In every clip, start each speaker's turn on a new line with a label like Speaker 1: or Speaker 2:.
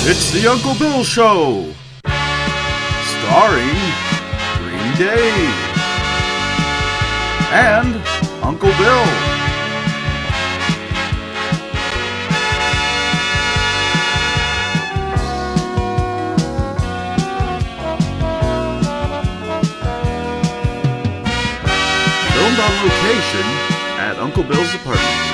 Speaker 1: It's the Uncle Bill Show, starring Green Day and Uncle Bill. Filmed on location at Uncle Bill's apartment.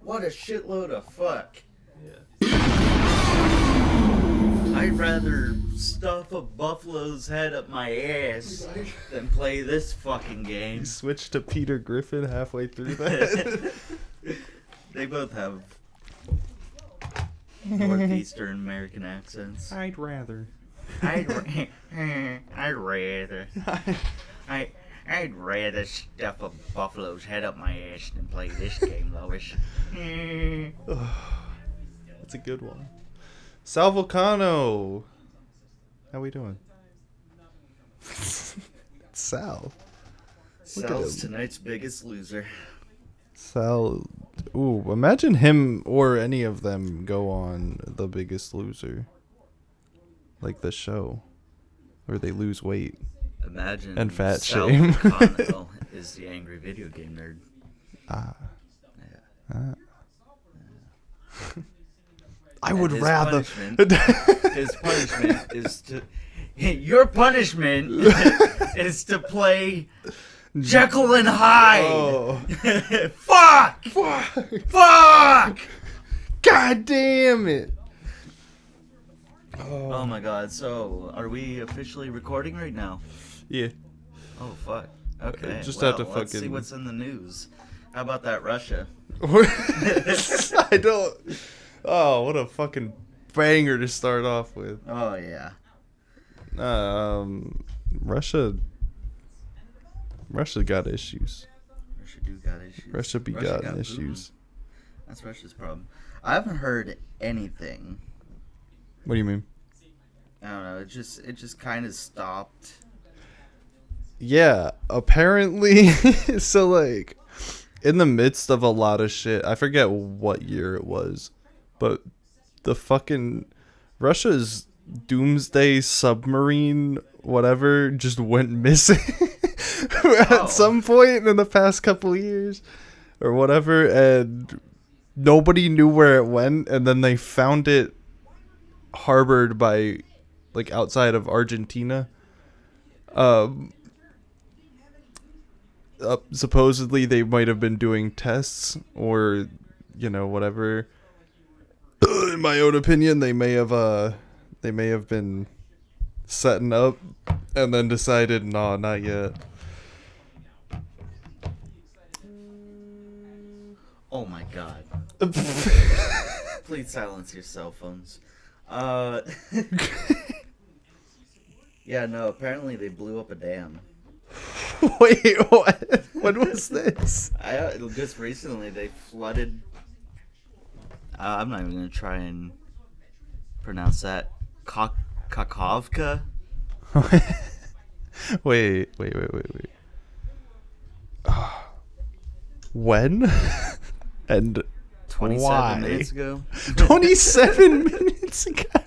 Speaker 2: What a shitload of fuck. Yeah. I'd rather stuff a buffalo's head up my ass than play this fucking game.
Speaker 3: You switched to Peter Griffin halfway through that.
Speaker 2: They both have Northeastern American accents.
Speaker 3: I'd rather.
Speaker 2: I'd rather stuff a buffalo's head up my ass than play this game, Lois.
Speaker 3: That's a good one. Sal Vulcano. How we doing? Sal.
Speaker 2: Sal's tonight's biggest loser.
Speaker 3: Sal. Ooh, imagine him or any of them go on The Biggest Loser. Like the show. Where they lose weight.
Speaker 2: Imagine
Speaker 3: and fat
Speaker 2: Sal
Speaker 3: shame.
Speaker 2: Vulcano is the angry video game nerd.
Speaker 3: Yeah. I would rather.
Speaker 2: His punishment is to. Your punishment is to play Jekyll and Hyde.
Speaker 3: Oh.
Speaker 2: Fuck! Fuck!
Speaker 3: God damn it!
Speaker 2: Oh my god, so are we officially recording right now?
Speaker 3: Yeah.
Speaker 2: Oh fuck. Okay.
Speaker 3: Just
Speaker 2: well,
Speaker 3: have to
Speaker 2: let's see
Speaker 3: fucking-
Speaker 2: what's in the news. How about that Russia?
Speaker 3: I don't. Oh, what a fucking banger to start off with.
Speaker 2: Oh yeah.
Speaker 3: Russia got issues.
Speaker 2: Russia do got issues.
Speaker 3: Russia
Speaker 2: got
Speaker 3: got issues.
Speaker 2: Putin. That's Russia's problem. I haven't heard anything.
Speaker 3: What do you mean?
Speaker 2: I don't know. It just kind of stopped.
Speaker 3: Yeah, apparently. So, like, in the midst of a lot of shit, I forget what year it was, but the fucking Russia's doomsday submarine, whatever, just went missing at some point in the past couple of years or whatever, and nobody knew where it went, and then they found it harbored by, like, outside of Argentina. Supposedly they might have been doing tests or, whatever. In my own opinion, they may have been setting up and then decided, no, not yet.
Speaker 2: Oh my god. Please silence your cell phones. Yeah, no, apparently they blew up a dam.
Speaker 3: Wait, what? When was this?
Speaker 2: Just recently they flooded. I'm not even gonna try and pronounce that. Kakovka.
Speaker 3: Wait. When? And
Speaker 2: 27
Speaker 3: why?
Speaker 2: minutes ago.
Speaker 3: 27 minutes ago.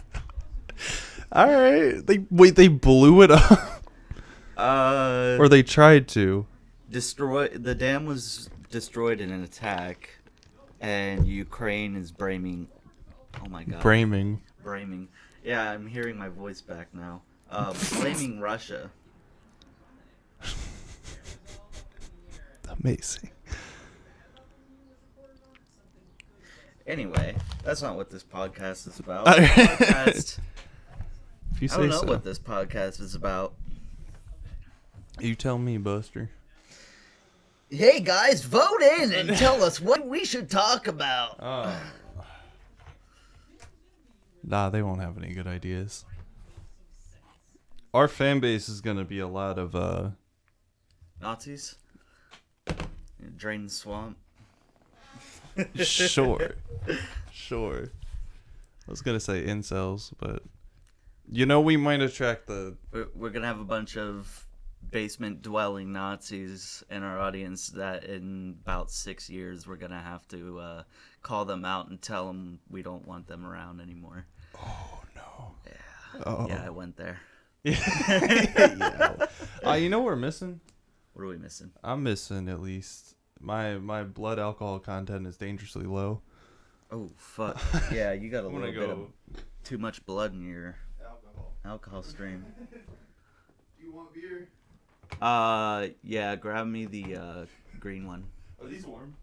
Speaker 3: All right. They blew it up. Or they tried to.
Speaker 2: The dam was destroyed in an attack, and Ukraine is blaming. Oh my god.
Speaker 3: Braming.
Speaker 2: Yeah, I'm hearing my voice back now. Blaming Russia.
Speaker 3: Amazing.
Speaker 2: Anyway, that's not what this podcast is about.
Speaker 3: If you say
Speaker 2: I don't know
Speaker 3: so.
Speaker 2: what this podcast is about.
Speaker 3: You tell me, Buster.
Speaker 2: Hey guys, vote in and tell us what we should talk about.
Speaker 3: Nah, they won't have any good ideas. Our fan base is gonna be a lot of
Speaker 2: Nazis? Drain the swamp?
Speaker 3: Sure. I was gonna say incels, but we might attract the.
Speaker 2: We're gonna have a bunch of basement dwelling Nazis in our audience that in about 6 years we're gonna have to call them out and tell them we don't want them around anymore.
Speaker 3: Oh no.
Speaker 2: Yeah.
Speaker 3: Oh.
Speaker 2: Yeah, I went there.
Speaker 3: Yeah. You know what we're missing?
Speaker 2: What are we missing?
Speaker 3: I'm missing at least my blood alcohol content is dangerously low.
Speaker 2: Oh fuck. Yeah, you got a
Speaker 3: I'm
Speaker 2: little
Speaker 3: gonna
Speaker 2: bit
Speaker 3: go
Speaker 2: of too much blood in your alcohol stream.
Speaker 3: Do you want beer?
Speaker 2: Yeah, grab me the green one.
Speaker 3: Are these warm?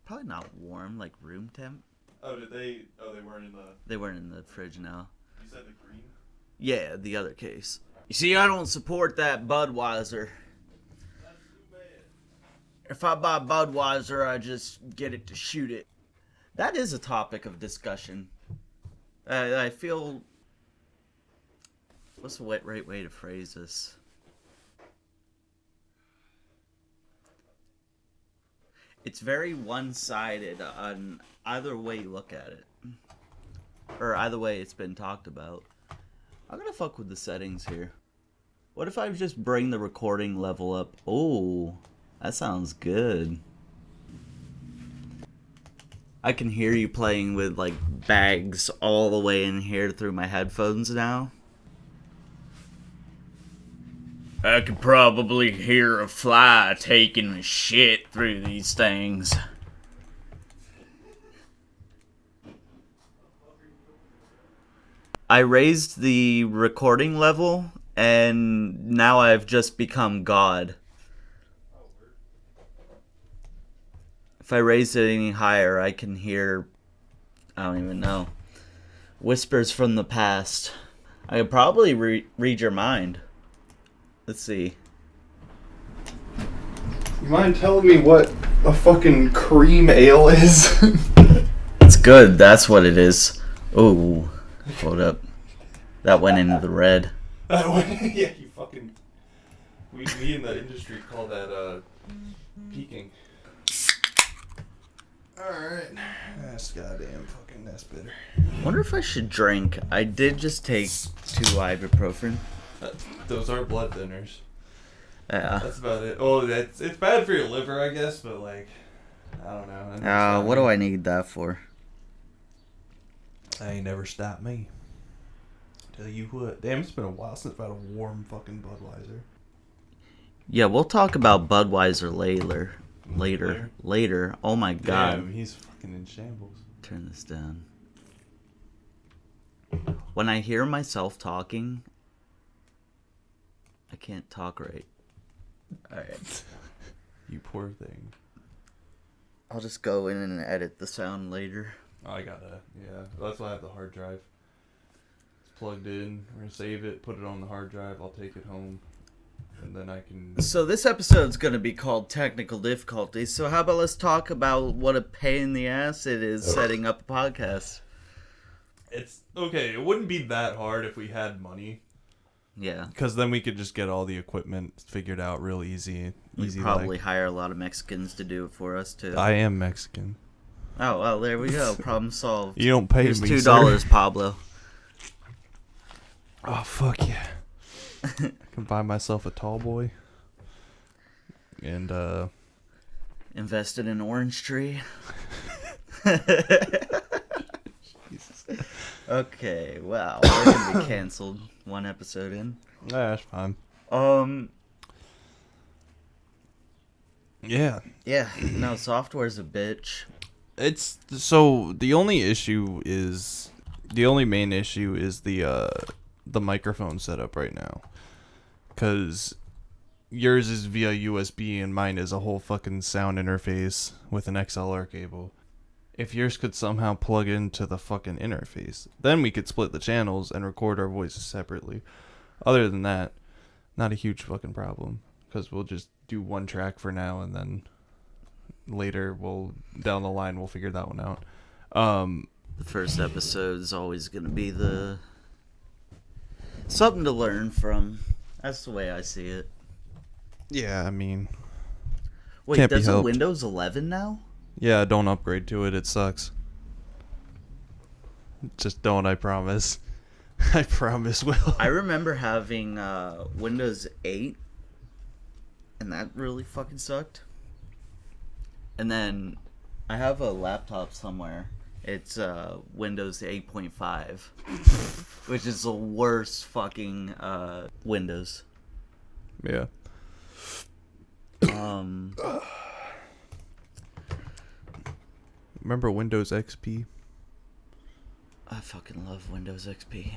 Speaker 2: Probably not warm, like room temp.
Speaker 3: Oh, they weren't in the...
Speaker 2: They weren't in the fridge now.
Speaker 3: You said the green?
Speaker 2: Yeah, the other case. You see, I don't support that Budweiser.
Speaker 3: That's too bad.
Speaker 2: If I buy Budweiser, I just get it to shoot it. That is a topic of discussion. I feel... What's the right way to phrase this? It's very one-sided on either way you look at it. Or either way it's been talked about. I'm gonna fuck with the settings here. What if I just bring the recording level up? Oh, that sounds good. I can hear you playing with like bags all the way in here through my headphones now. I could probably hear a fly taking a shit through these things. I raised the recording level, and now I've just become God. If I raise it any higher, I can hear... I don't even know. Whispers from the past. I could probably read your mind. Let's see.
Speaker 3: You mind telling me what a fucking cream ale is?
Speaker 2: It's good, that's what it is. Ooh. Hold up. That went into the red.
Speaker 3: Yeah, you fucking... We in the industry call that, peaking. Alright. That's goddamn fucking, that's bitter.
Speaker 2: Wonder if I should drink. I did just take 2 ibuprofen.
Speaker 3: Those are blood thinners.
Speaker 2: Yeah.
Speaker 3: That's about it. Oh, it's bad for your liver, I guess, but like, I don't know.
Speaker 2: What do I need that for?
Speaker 3: I ain't never stopped me. Tell you what. Damn, it's been a while since I've had a warm fucking Budweiser.
Speaker 2: Yeah, we'll talk about Budweiser later. Oh my god.
Speaker 3: Damn, he's fucking in shambles.
Speaker 2: Turn this down. When I hear myself talking, I can't talk right. Alright.
Speaker 3: You poor thing.
Speaker 2: I'll just go in and edit the sound later.
Speaker 3: Oh, yeah. That's why I have the hard drive. It's plugged in. We're gonna save it, put it on the hard drive. I'll take it home, and then I can...
Speaker 2: So this episode's gonna be called Technical Difficulties. So how about let's talk about what a pain in the ass it is setting up a podcast.
Speaker 3: It's... Okay, it wouldn't be that hard if we had money.
Speaker 2: Yeah.
Speaker 3: Because then we could just get all the equipment figured out real easy.
Speaker 2: We'd probably hire a lot of Mexicans to do it for us, too.
Speaker 3: I am Mexican.
Speaker 2: Oh, well, there we go. Problem solved.
Speaker 3: You don't pay
Speaker 2: Here's
Speaker 3: me,
Speaker 2: $2,
Speaker 3: sir.
Speaker 2: Pablo.
Speaker 3: Oh, fuck yeah. I can buy myself a tall boy. And,
Speaker 2: Invested in Orange Tree.
Speaker 3: Jesus.
Speaker 2: Okay, wow. We're gonna be canceled 1 episode in.
Speaker 3: Yeah, that's fine. Yeah.
Speaker 2: Yeah, no, software's a bitch.
Speaker 3: It's... So, the only main issue is the microphone setup right now. Because yours is via USB and mine is a whole fucking sound interface with an XLR cable. If yours could somehow plug into the fucking interface, then we could split the channels and record our voices separately. Other than that, not a huge fucking problem. Because we'll just do 1 track for now, and then later, down the line, we'll figure that one out.
Speaker 2: The first episode is always going to be something to learn from. That's the way I see it.
Speaker 3: Yeah, I mean...
Speaker 2: Wait,
Speaker 3: can't be
Speaker 2: does it
Speaker 3: helped.
Speaker 2: Windows 11 now?
Speaker 3: Yeah, don't upgrade to it. It sucks. Just don't, I promise. I promise, Will.
Speaker 2: I remember having Windows 8, and that really fucking sucked. And then I have a laptop somewhere. It's Windows 8.5, which is the worst fucking Windows.
Speaker 3: Yeah. Remember Windows XP?
Speaker 2: I fucking love Windows XP.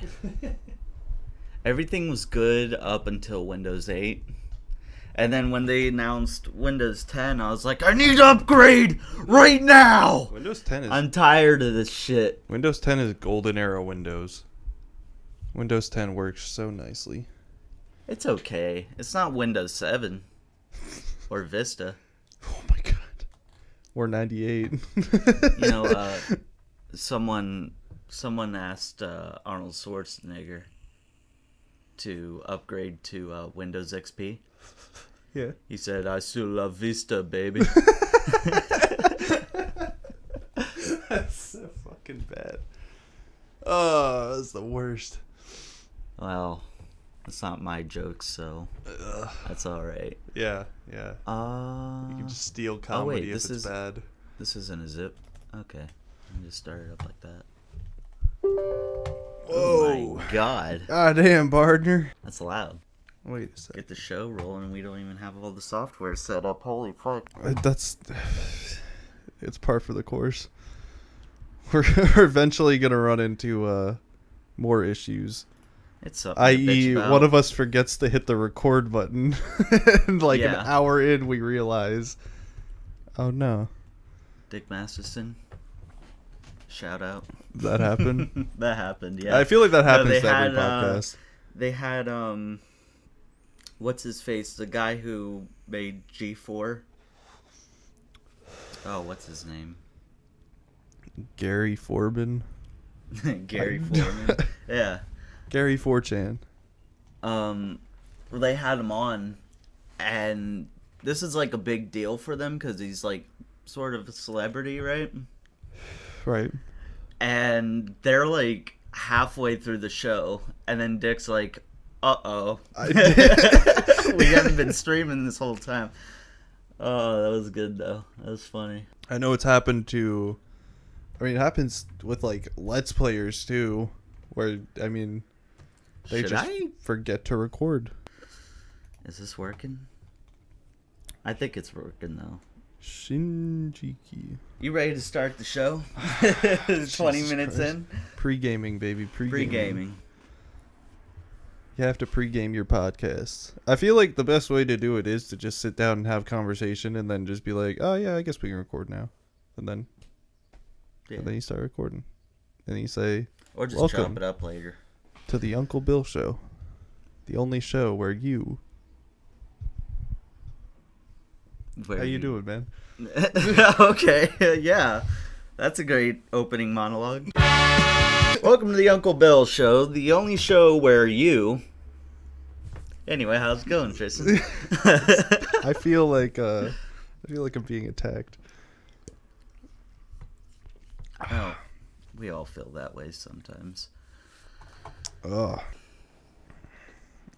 Speaker 2: Everything was good up until Windows 8. And then when they announced Windows 10, I was like, I need to upgrade right now!
Speaker 3: Windows 10 is
Speaker 2: I'm tired of this shit.
Speaker 3: Windows 10 is golden era Windows. Windows 10 works so nicely.
Speaker 2: It's okay. It's not Windows 7 or Vista.
Speaker 3: Oh my god. Or 98.
Speaker 2: You know, someone asked Arnold Schwarzenegger to upgrade to Windows XP.
Speaker 3: Yeah.
Speaker 2: He said, I still love Vista, baby.
Speaker 3: That's so fucking bad. Oh, that's the worst.
Speaker 2: Well, it's not my joke, so that's alright.
Speaker 3: Yeah, yeah. You can just steal comedy if it's bad.
Speaker 2: This isn't a zip. Okay. Let me just start it up like that.
Speaker 3: Whoa.
Speaker 2: Oh my god.
Speaker 3: God damn, partner.
Speaker 2: That's loud.
Speaker 3: Wait a second.
Speaker 2: Get the show rolling and we don't even have all the software set up. Holy fuck.
Speaker 3: It's par for the course. We're eventually going to run into more issues.
Speaker 2: It's something to bitch
Speaker 3: I.e.,
Speaker 2: about.
Speaker 3: one of us forgets to hit the record button. And like an
Speaker 2: Yeah.
Speaker 3: hour in, we realize, oh no.
Speaker 2: Dick Masterson. Shout out.
Speaker 3: That happened?
Speaker 2: That happened, yeah.
Speaker 3: I feel like that happens
Speaker 2: they
Speaker 3: to every
Speaker 2: had,
Speaker 3: podcast.
Speaker 2: They had, what's his face? The guy who made G4. Oh, what's his name?
Speaker 3: Gary Forbin.
Speaker 2: Gary Foreman. Yeah.
Speaker 3: Gary 4chan.
Speaker 2: They had him on, and this is like a big deal for them because he's like sort of a celebrity, right?
Speaker 3: Right.
Speaker 2: And they're like halfway through the show, and then Dick's like, "Uh-oh, we haven't been streaming this whole time." Oh, that was good though. That was funny.
Speaker 3: I know it's happened to. I mean, it happens with like Let's Players too, where I mean, they just forget to record.
Speaker 2: Is this working? I think it's working though.
Speaker 3: Shinjiki.
Speaker 2: You ready to start the show? 20 minutes in.
Speaker 3: Pre-gaming, baby.
Speaker 2: Pre-gaming.
Speaker 3: You have to pre-game your podcasts. I feel like the best way to do it is to just sit down and have conversation and then just be like, oh yeah, I guess we can record now. And then you start recording. And then you say,
Speaker 2: or just
Speaker 3: welcome
Speaker 2: chop it up later.
Speaker 3: To the Uncle Bill Show. The only show where you... How you doing, man?
Speaker 2: Okay, yeah. That's a great opening monologue. Welcome to the Uncle Bill Show, the only show where you... Anyway, how's it going, Tristan?
Speaker 3: I feel like I'm being attacked.
Speaker 2: Oh, we all feel that way sometimes.
Speaker 3: Ugh.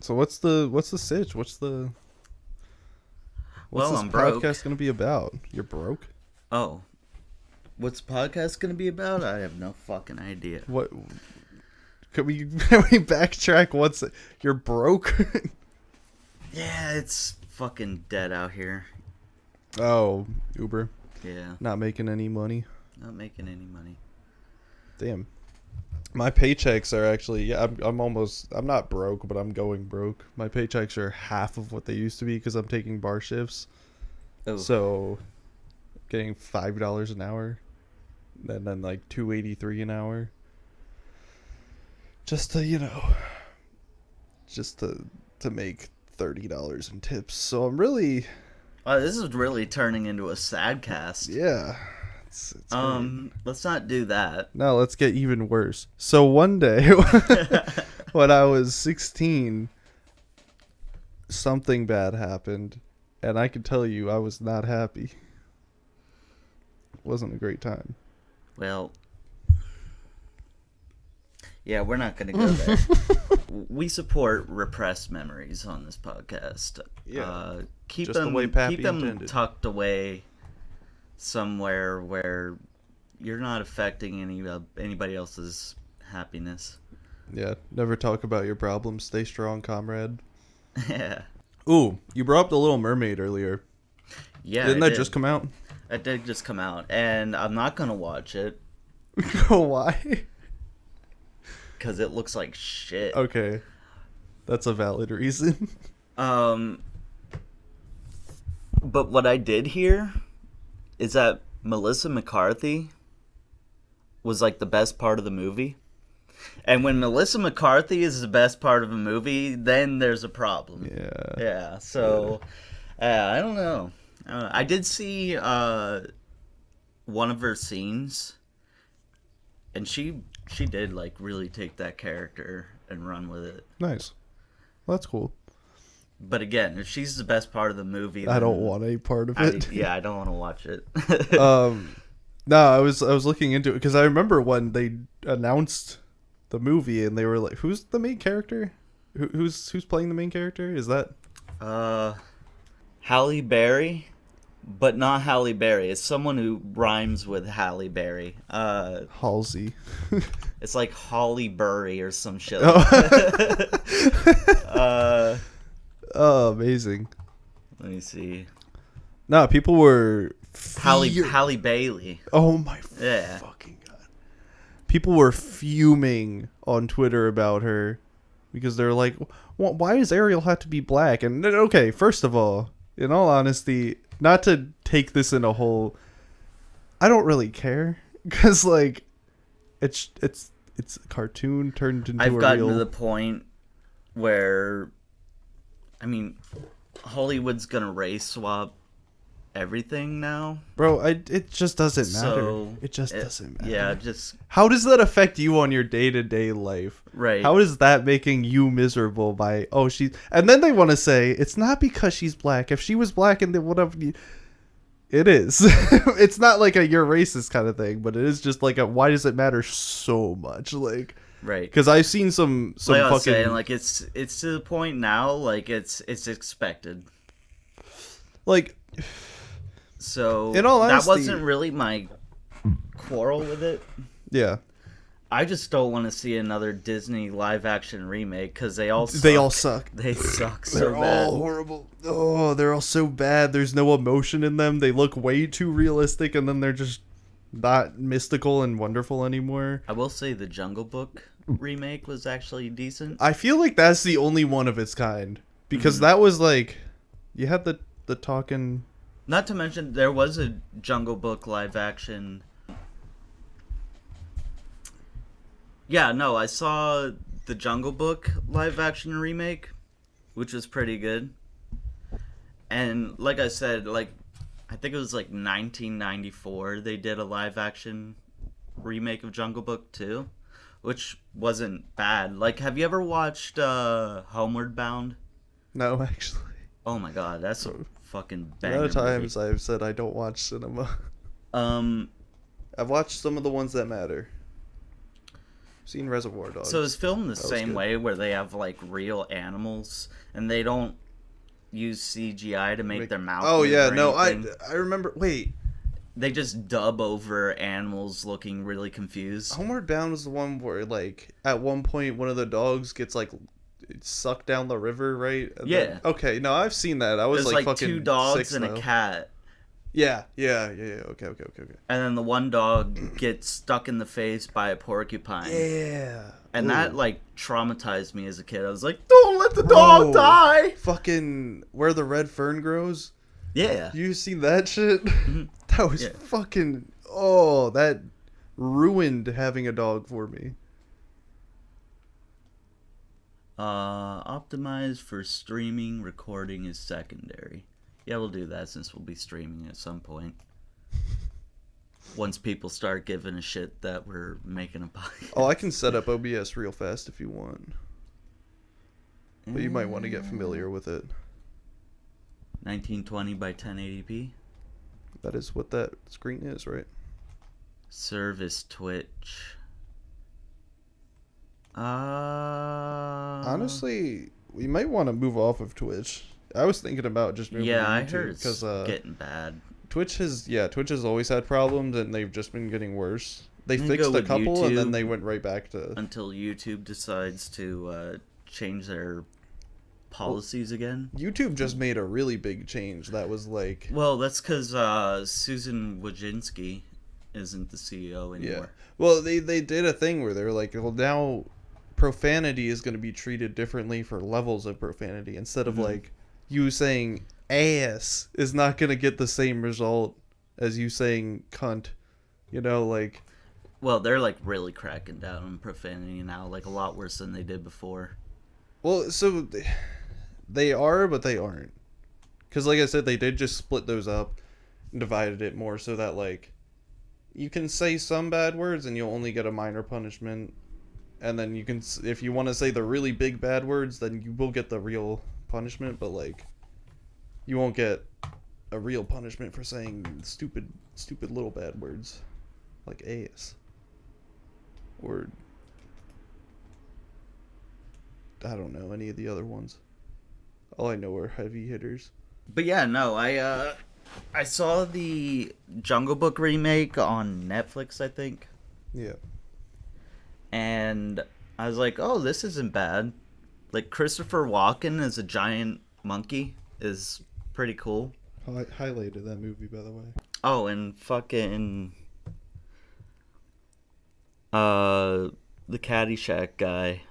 Speaker 3: So what's the sitch? What's this
Speaker 2: I'm broke.
Speaker 3: podcast gonna be about? You're broke?
Speaker 2: Oh. What's the podcast gonna be about? I have no fucking idea.
Speaker 3: What? Can we backtrack? You're broke?
Speaker 2: Yeah, it's fucking dead out here.
Speaker 3: Oh, Uber.
Speaker 2: Yeah.
Speaker 3: Not making any money.
Speaker 2: Not making any money.
Speaker 3: Damn. My paychecks are actually, I'm not broke, but I'm going broke. My paychecks are half of what they used to be because I'm taking bar shifts.
Speaker 2: Oh.
Speaker 3: So, getting $5 an hour, and then like $2.83 an hour. Just to make $30 in tips. So I'm really...
Speaker 2: Wow, this is really turning into a sad cast.
Speaker 3: Yeah. It's
Speaker 2: let's not do that.
Speaker 3: No, let's get even worse. So one day, when I was 16, something bad happened, and I can tell you I was not happy. It wasn't a great time.
Speaker 2: Well, Yeah, we're not gonna go there. We support repressed memories on this podcast.
Speaker 3: Yeah.
Speaker 2: Keep
Speaker 3: Just the
Speaker 2: them
Speaker 3: way Pappy
Speaker 2: keep them
Speaker 3: intended.
Speaker 2: tucked away somewhere where you're not affecting anybody else's happiness.
Speaker 3: Yeah, never talk about your problems. Stay strong, comrade.
Speaker 2: Yeah.
Speaker 3: Ooh, you brought up The Little Mermaid earlier.
Speaker 2: Yeah.
Speaker 3: Didn't
Speaker 2: I
Speaker 3: that just come out?
Speaker 2: That did just come out, and I'm not gonna watch it
Speaker 3: Oh, why?
Speaker 2: because it looks like shit.
Speaker 3: Okay. That's a valid reason.
Speaker 2: But what I did hear is that Melissa McCarthy was like the best part of the movie. And when Melissa McCarthy is the best part of a movie, then there's a problem.
Speaker 3: Yeah.
Speaker 2: Yeah. So, I don't know. I did see one of her scenes, and she did like really take that character and run with it.
Speaker 3: Nice. Well, that's cool.
Speaker 2: But again, if she's the best part of the movie,
Speaker 3: I don't
Speaker 2: then
Speaker 3: want any part of it.
Speaker 2: I don't want to watch it.
Speaker 3: No, I was looking into it because I remember when they announced the movie and they were like, "Who's the main character? Who's playing the main character? Is that
Speaker 2: Halle Berry, but not Halle Berry. It's someone who rhymes with Halle Berry.
Speaker 3: Halsey?"
Speaker 2: It's like Holly Berry or some shit.
Speaker 3: Oh, amazing.
Speaker 2: Let me see.
Speaker 3: No, people were
Speaker 2: Halle Bailey.
Speaker 3: Oh my
Speaker 2: Yeah.
Speaker 3: fucking god. People were fuming on Twitter about her because they're like, why does Ariel have to be black? And okay, first of all, in all honesty, not to take this in a whole, I don't really care because like it's a cartoon turned into
Speaker 2: I've
Speaker 3: a
Speaker 2: gotten
Speaker 3: real...
Speaker 2: to the point where, I mean, Hollywood's gonna race swap everything now.
Speaker 3: Bro, it just doesn't matter.
Speaker 2: So
Speaker 3: It just doesn't matter.
Speaker 2: Yeah, just
Speaker 3: How does that affect you on your day-to-day life?
Speaker 2: right.
Speaker 3: How is that making you miserable by, oh, she's... And then they want to say, it's not because she's black. If she was black and they would have... It is. It's not like a you're racist kind of thing, but it is just like a why does it matter so much? Like...
Speaker 2: Right.
Speaker 3: Because I've seen some
Speaker 2: like I was
Speaker 3: fucking...
Speaker 2: saying, like it's to the point now, like it's expected.
Speaker 3: Like...
Speaker 2: So
Speaker 3: In all honesty,
Speaker 2: that wasn't really my quarrel with it.
Speaker 3: Yeah.
Speaker 2: I just don't want to see another Disney live action remake because they all suck. They suck so
Speaker 3: They're
Speaker 2: bad.
Speaker 3: all horrible. Oh, they're all so bad. There's no emotion in them. They look way too realistic, and then they're just not mystical and wonderful anymore.
Speaker 2: I will say the Jungle Book remake was actually decent.
Speaker 3: I feel like that's the only one of its kind because that was like, you had the talking.
Speaker 2: Not to mention there was a Jungle Book live action. Yeah, no, I saw the Jungle Book live action remake, which was pretty good. And like I said, like I think it was like 1994 they did a live action remake of Jungle Book 2, which wasn't bad. Like have you ever watched Homeward Bound?
Speaker 3: No, actually.
Speaker 2: Oh my god, that's a fucking
Speaker 3: A
Speaker 2: banger
Speaker 3: lot of times
Speaker 2: movie.
Speaker 3: I've said I don't watch cinema. I've watched some of the ones that matter. I've seen Reservoir Dogs.
Speaker 2: So it's filmed the
Speaker 3: That was
Speaker 2: same
Speaker 3: good.
Speaker 2: way where they have like real animals and they don't use CGI to make their mouth
Speaker 3: Oh
Speaker 2: move
Speaker 3: yeah,
Speaker 2: or
Speaker 3: no,
Speaker 2: anything.
Speaker 3: I remember. Wait,
Speaker 2: They just dub over animals looking really confused.
Speaker 3: Homeward Bound was the one where like at one point one of the dogs gets like sucked down the river, right? And
Speaker 2: Yeah.
Speaker 3: then- okay, no, I've seen that. I was
Speaker 2: There's
Speaker 3: like
Speaker 2: like
Speaker 3: fucking
Speaker 2: two dogs
Speaker 3: 6
Speaker 2: and
Speaker 3: now.
Speaker 2: a cat.
Speaker 3: Yeah. Okay.
Speaker 2: And then the one dog gets stuck in the face by a porcupine.
Speaker 3: Yeah.
Speaker 2: And
Speaker 3: Ooh.
Speaker 2: that like traumatized me as a kid. I was like, don't let the dog
Speaker 3: Bro.
Speaker 2: die.
Speaker 3: Fucking Where the Red Fern Grows.
Speaker 2: Yeah.
Speaker 3: You seen that shit? That was
Speaker 2: Yeah.
Speaker 3: fucking... Oh, that ruined having a dog for me.
Speaker 2: Optimized for streaming, recording is secondary. Yeah, we'll do that since we'll be streaming at some point. Once people start giving a shit that we're making a podcast.
Speaker 3: Oh, I can set up OBS real fast if you want. But you might want to get familiar with it.
Speaker 2: 1920 by 1080p.
Speaker 3: That is what that screen is, right?
Speaker 2: Service Twitch.
Speaker 3: Honestly, we might want to move off of Twitch. I was thinking about just moving to
Speaker 2: yeah, I
Speaker 3: YouTube
Speaker 2: heard it's
Speaker 3: because
Speaker 2: getting bad.
Speaker 3: Twitch has always had problems and they've just been getting worse. They
Speaker 2: You
Speaker 3: fixed
Speaker 2: go
Speaker 3: a
Speaker 2: with
Speaker 3: couple and then
Speaker 2: YouTube
Speaker 3: they went right back to
Speaker 2: until YouTube decides to change their policies again.
Speaker 3: YouTube just made a really big change. That was like
Speaker 2: Well, that's because Susan Wojcicki isn't the CEO anymore.
Speaker 3: yeah. Well, they did a thing where they're like, well, now profanity is going to be treated differently for levels of profanity instead of like you saying ass is not going to get the same result as you saying cunt. You know, like
Speaker 2: Well, they're like really cracking down on profanity now, like a lot worse than they did before.
Speaker 3: well, so they are, but they aren't. Because, like I said, they did just split those up and divided it more so that, like, you can say some bad words and you'll only get a minor punishment. And then you can, if you want to say the really big bad words, then you will get the real punishment. But, like, you won't get a real punishment for saying stupid little bad words. Like ass. Or, I don't know, any of the other ones. All I know are heavy hitters.
Speaker 2: But yeah, no, I saw the Jungle Book remake on Netflix, I think,
Speaker 3: Yeah.
Speaker 2: and I was like, oh, this isn't bad. Like Christopher Walken as a giant monkey is pretty cool.
Speaker 3: I highlighted that movie, by the way.
Speaker 2: Oh, and fucking the Caddyshack guy.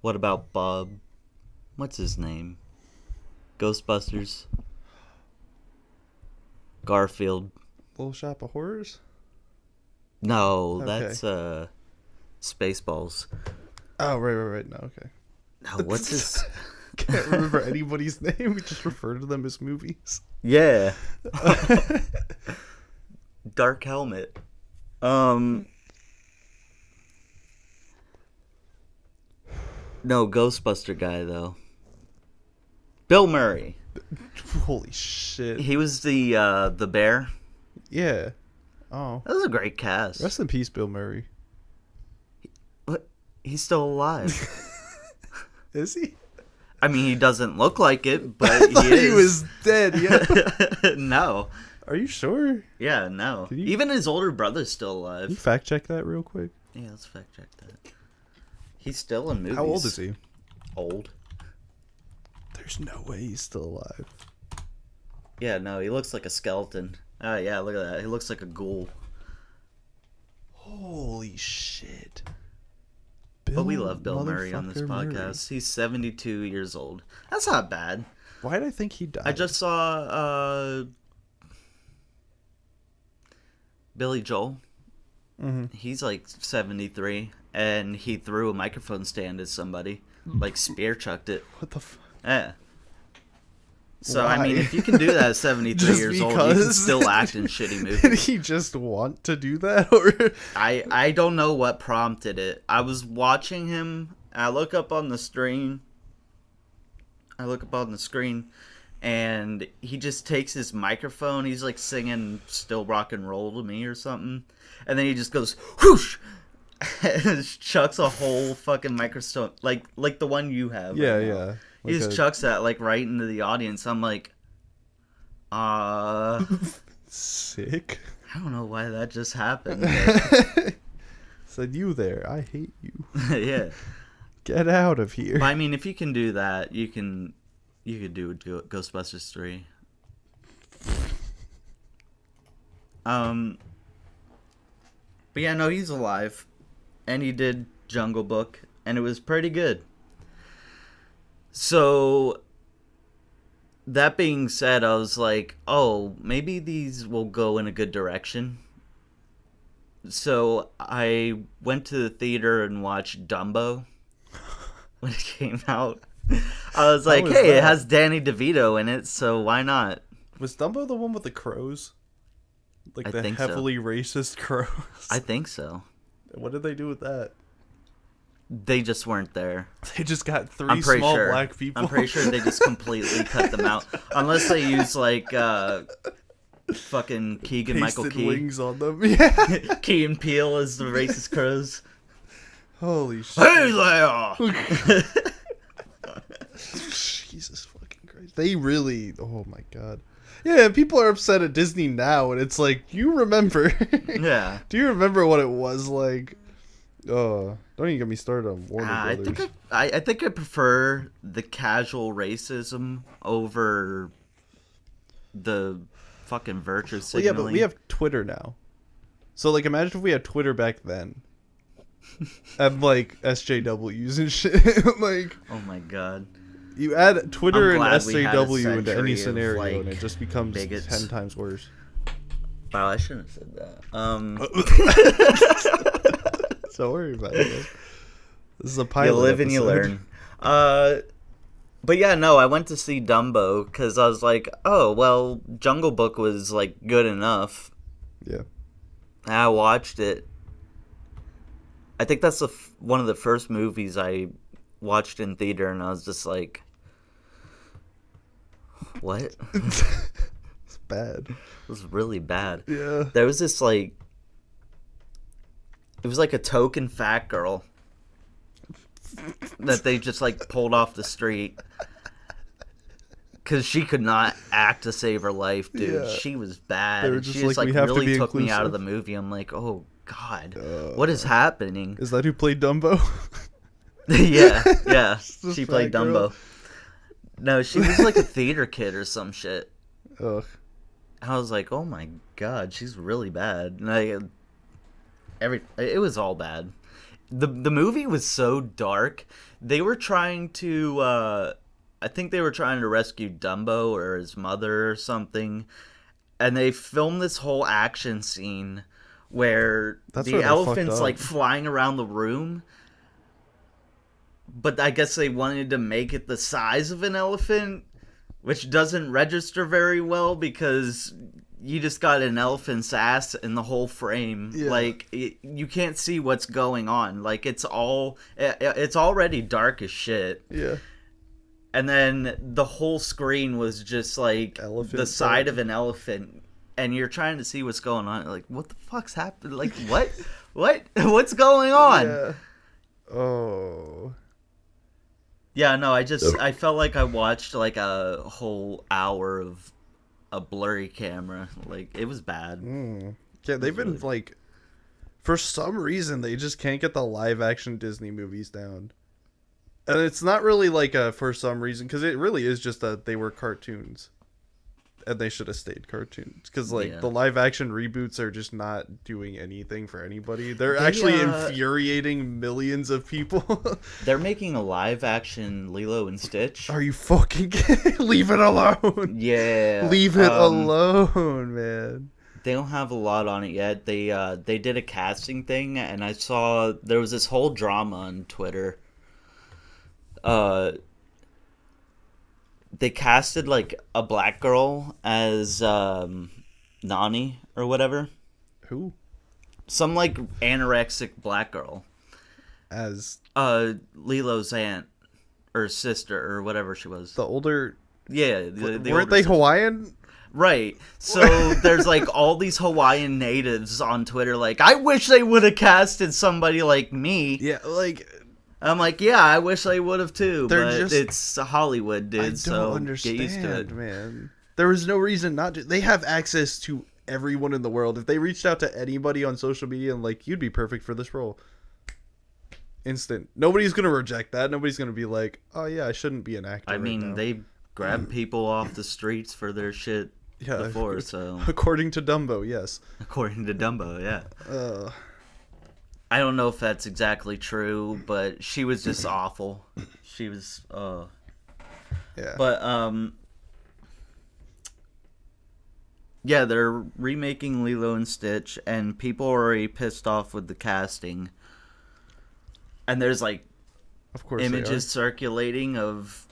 Speaker 2: What about Bob? What's his name? Ghostbusters. Garfield.
Speaker 3: Little Shop of Horrors?
Speaker 2: No,
Speaker 3: Okay.
Speaker 2: that's Spaceballs.
Speaker 3: Oh, right. No, okay.
Speaker 2: No, what's his?
Speaker 3: Can't remember anybody's name. We just refer to them as movies.
Speaker 2: Yeah. Dark Helmet. No, Ghostbuster guy though. Bill Murray.
Speaker 3: Holy shit.
Speaker 2: He was the bear.
Speaker 3: Yeah. Oh.
Speaker 2: That was a great cast.
Speaker 3: Rest in peace, Bill Murray.
Speaker 2: What? He's still alive.
Speaker 3: Is he?
Speaker 2: I mean, he doesn't look like it, but
Speaker 3: I thought
Speaker 2: he is.
Speaker 3: he was dead, yeah.
Speaker 2: No.
Speaker 3: Are you sure?
Speaker 2: Yeah, no.
Speaker 3: Did you-
Speaker 2: Even his older brother's still
Speaker 3: Can you
Speaker 2: alive.
Speaker 3: fact check that real quick?
Speaker 2: Yeah, let's fact check that. He's still in movies.
Speaker 3: How old is he?
Speaker 2: Old.
Speaker 3: There's no way he's still alive.
Speaker 2: Yeah, no, he looks like a skeleton. Oh, yeah, look at that. He looks like a ghoul.
Speaker 3: Holy shit.
Speaker 2: But we love Bill Murray on this
Speaker 3: motherfucker
Speaker 2: podcast.
Speaker 3: Murray.
Speaker 2: He's 72 years old. That's not bad.
Speaker 3: Why did I think he died?
Speaker 2: I just saw Billy Joel.
Speaker 3: Mhm.
Speaker 2: He's like 73, and he threw a microphone stand at somebody. Like spear chucked it.
Speaker 3: What the fuck?
Speaker 2: Yeah. So, I mean,
Speaker 3: Why?
Speaker 2: if you can do that at 73
Speaker 3: Just
Speaker 2: years old, you can
Speaker 3: because?
Speaker 2: still act in shitty
Speaker 3: Did
Speaker 2: movies.
Speaker 3: he just want to do that? Or
Speaker 2: I don't know what prompted it. I was watching him. I look up on the screen. And he just takes his microphone. He's like singing "Still Rock and Roll" to me or something, and then he just goes whoosh, and just chucks a whole fucking microphone like the one you have.
Speaker 3: yeah,
Speaker 2: right now.
Speaker 3: yeah.
Speaker 2: He just chucks that like right into the audience. I'm like,
Speaker 3: sick.
Speaker 2: I don't know why that just happened.
Speaker 3: Said you there. I hate you.
Speaker 2: But yeah.
Speaker 3: Get out of here.
Speaker 2: But, I mean, if you can do that, you could do Ghostbusters 3. But yeah, no, he's alive, and he did Jungle Book, and it was pretty good. So, that being said, I was like, oh, maybe these will go in a good direction. So, I went to the theater and watched Dumbo when it came out. I was like,
Speaker 3: was
Speaker 2: hey,
Speaker 3: that?
Speaker 2: it has Danny DeVito in it, so why not?
Speaker 3: Was Dumbo the one with the crows? Like
Speaker 2: I
Speaker 3: the
Speaker 2: think so.
Speaker 3: heavily racist crows?
Speaker 2: I think so.
Speaker 3: What did they do with that?
Speaker 2: They just weren't there.
Speaker 3: They just got
Speaker 2: I'm
Speaker 3: three
Speaker 2: pretty
Speaker 3: small
Speaker 2: sure.
Speaker 3: black people.
Speaker 2: I'm pretty sure they just completely cut them out. Unless they use, like, fucking Keegan-Michael
Speaker 3: pasted
Speaker 2: Key.
Speaker 3: wings on them. Yeah.
Speaker 2: Key and Peele as the racist crows.
Speaker 3: Holy shit.
Speaker 2: Hey there!
Speaker 3: Jesus fucking Christ. They really, oh my god. Yeah, people are upset at Disney now, and it's like, you remember.
Speaker 2: Yeah.
Speaker 3: Do you remember what it was like? Don't even get me started on Warner
Speaker 2: I
Speaker 3: Brothers.
Speaker 2: think I think I prefer the casual racism over the fucking virtue
Speaker 3: Well,
Speaker 2: signaling.
Speaker 3: yeah, but we have Twitter now. So, like, imagine if we had Twitter back then. And, like, SJWs and shit. Like,
Speaker 2: oh my god.
Speaker 3: you add Twitter and
Speaker 2: glad we had a
Speaker 3: SJW into any
Speaker 2: century of,
Speaker 3: scenario,
Speaker 2: like,
Speaker 3: and it just becomes
Speaker 2: bigots.
Speaker 3: 10 times worse.
Speaker 2: Wow, I shouldn't have said that.
Speaker 3: Don't worry about it, man. This is a pilot
Speaker 2: You live and you
Speaker 3: episode.
Speaker 2: learn. But yeah, no, I went to see Dumbo because I was like, oh, well, Jungle Book was, like, good enough.
Speaker 3: Yeah.
Speaker 2: And I watched it. I think that's one of the first movies I watched in theater, and I was just like, what?
Speaker 3: It's bad.
Speaker 2: It was really bad.
Speaker 3: Yeah.
Speaker 2: There was this, like, it was like a token fat girl that they just, like, pulled off the street. Because she could not act to save her life, dude.
Speaker 3: Yeah.
Speaker 2: She was bad.
Speaker 3: They were
Speaker 2: And
Speaker 3: just
Speaker 2: she just,
Speaker 3: like,
Speaker 2: like,
Speaker 3: "We have to
Speaker 2: really
Speaker 3: be
Speaker 2: took me out of the
Speaker 3: inclusive."
Speaker 2: movie. I'm like, oh, God. What is happening?
Speaker 3: Is that who played Dumbo?
Speaker 2: Yeah.
Speaker 3: The
Speaker 2: She played
Speaker 3: fat girl.
Speaker 2: Dumbo. No, she was like a theater kid or some shit.
Speaker 3: Ugh.
Speaker 2: I was like, oh my god, she's really bad. And it was all bad. The movie was so dark. They were trying to I think they were trying to rescue Dumbo or his mother or something. And they filmed this whole action scene where
Speaker 3: That's
Speaker 2: the
Speaker 3: where they fucked
Speaker 2: elephant's
Speaker 3: up.
Speaker 2: like flying around the room. But I guess they wanted to make it the size of an elephant, which doesn't register very well because you just got an elephant's ass in the whole frame.
Speaker 3: Yeah.
Speaker 2: Like, you can't see what's going on. Like, it's already dark as shit.
Speaker 3: Yeah.
Speaker 2: And then the whole screen was just like
Speaker 3: Elephant
Speaker 2: the side
Speaker 3: head.
Speaker 2: of an elephant. And you're trying to see what's going on. Like, what the fuck's happened? Like, what? What's going on?
Speaker 3: Yeah. Oh.
Speaker 2: Yeah, no, I felt like I watched like a whole hour of a blurry camera. Like, it was bad.
Speaker 3: Yeah, they've been
Speaker 2: really-
Speaker 3: like, for some reason, they just can't get the live action Disney movies down. And it's not really like a for some reason, because it really is just that they were cartoons. And they should have stayed cartoons. Because, like,
Speaker 2: Yeah.
Speaker 3: the live action reboots are just not doing anything for anybody. They're
Speaker 2: They,
Speaker 3: actually infuriating millions of people.
Speaker 2: They're making a live action Lilo and Stitch.
Speaker 3: Are you fucking kidding? Leave it alone.
Speaker 2: Yeah.
Speaker 3: Leave it alone, man.
Speaker 2: They don't have a lot on it yet. They did a casting thing, and I saw there was this whole drama on Twitter. They casted like a black girl as Nani or whatever.
Speaker 3: Who?
Speaker 2: Some like anorexic black girl.
Speaker 3: As
Speaker 2: Lilo's aunt or sister or whatever she was.
Speaker 3: the older...
Speaker 2: Yeah,
Speaker 3: Weren't
Speaker 2: older
Speaker 3: they
Speaker 2: sister.
Speaker 3: Hawaiian?
Speaker 2: Right. So there's like all these Hawaiian natives on Twitter like, I wish they would have casted somebody like me.
Speaker 3: Yeah, like...
Speaker 2: I'm like, yeah, I wish they would have too.
Speaker 3: They're
Speaker 2: But
Speaker 3: just-
Speaker 2: it's Hollywood, dude.
Speaker 3: I don't
Speaker 2: so
Speaker 3: understand,
Speaker 2: get used to it.
Speaker 3: man. There was no reason not to. They have access to everyone in the world. If they reached out to anybody on social media and like, you'd be perfect for this role. Instant. Nobody's gonna reject that. Nobody's gonna be like, oh yeah, I shouldn't be an actor.
Speaker 2: I mean,
Speaker 3: right now.
Speaker 2: they grabbed people off the streets for their shit
Speaker 3: Yeah,
Speaker 2: before, so
Speaker 3: according to Dumbo, yes.
Speaker 2: according to Dumbo, yeah.
Speaker 3: Uh,
Speaker 2: I don't know if that's exactly true, but she was just awful. She was,
Speaker 3: yeah.
Speaker 2: But, yeah, they're remaking Lilo and Stitch, and people are already pissed off with the casting. And there's, like,
Speaker 3: of course,
Speaker 2: images circulating of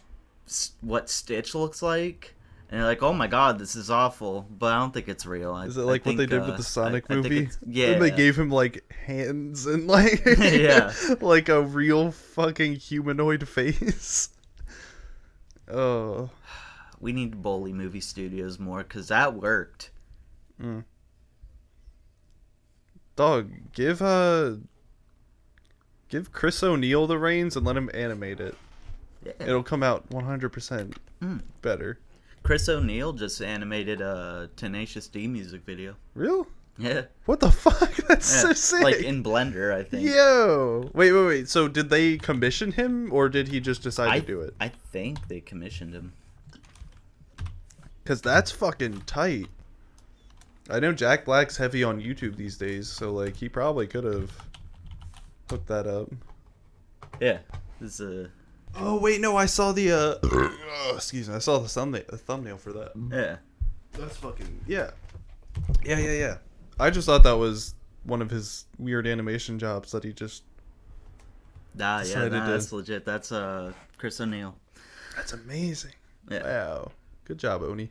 Speaker 2: what Stitch looks like. And you're like, oh my god, this is awful. But I don't think it's real.
Speaker 3: Is it like what they did with the Sonic movie?
Speaker 2: Yeah.
Speaker 3: And they gave him like hands and like
Speaker 2: Yeah.
Speaker 3: like a real fucking humanoid face. Oh.
Speaker 2: We need to bully movie studios more, because that worked.
Speaker 3: Dog, give Give Chris O'Neill the reins and let him animate it.
Speaker 2: Yeah.
Speaker 3: It'll come out 100% better.
Speaker 2: Chris O'Neill just animated a Tenacious D music video.
Speaker 3: Real?
Speaker 2: Yeah.
Speaker 3: What the fuck? That's
Speaker 2: Yeah.
Speaker 3: so sick.
Speaker 2: Like in Blender, I think.
Speaker 3: Yo. Wait. So did they commission him or did he just decide to do it?
Speaker 2: I think they commissioned him.
Speaker 3: Because that's fucking tight. I know Jack Black's heavy on YouTube these days, so like he probably could have hooked that up.
Speaker 2: Yeah. This is
Speaker 3: Oh wait, no, I saw the excuse me, I saw the thumbnail for that.
Speaker 2: yeah.
Speaker 3: That's fucking yeah. I just thought that was one of his weird animation jobs that he just decided to-
Speaker 2: That's legit. That's Chris O'Neill.
Speaker 3: That's amazing.
Speaker 2: Yeah.
Speaker 3: Wow. Good job, Oni.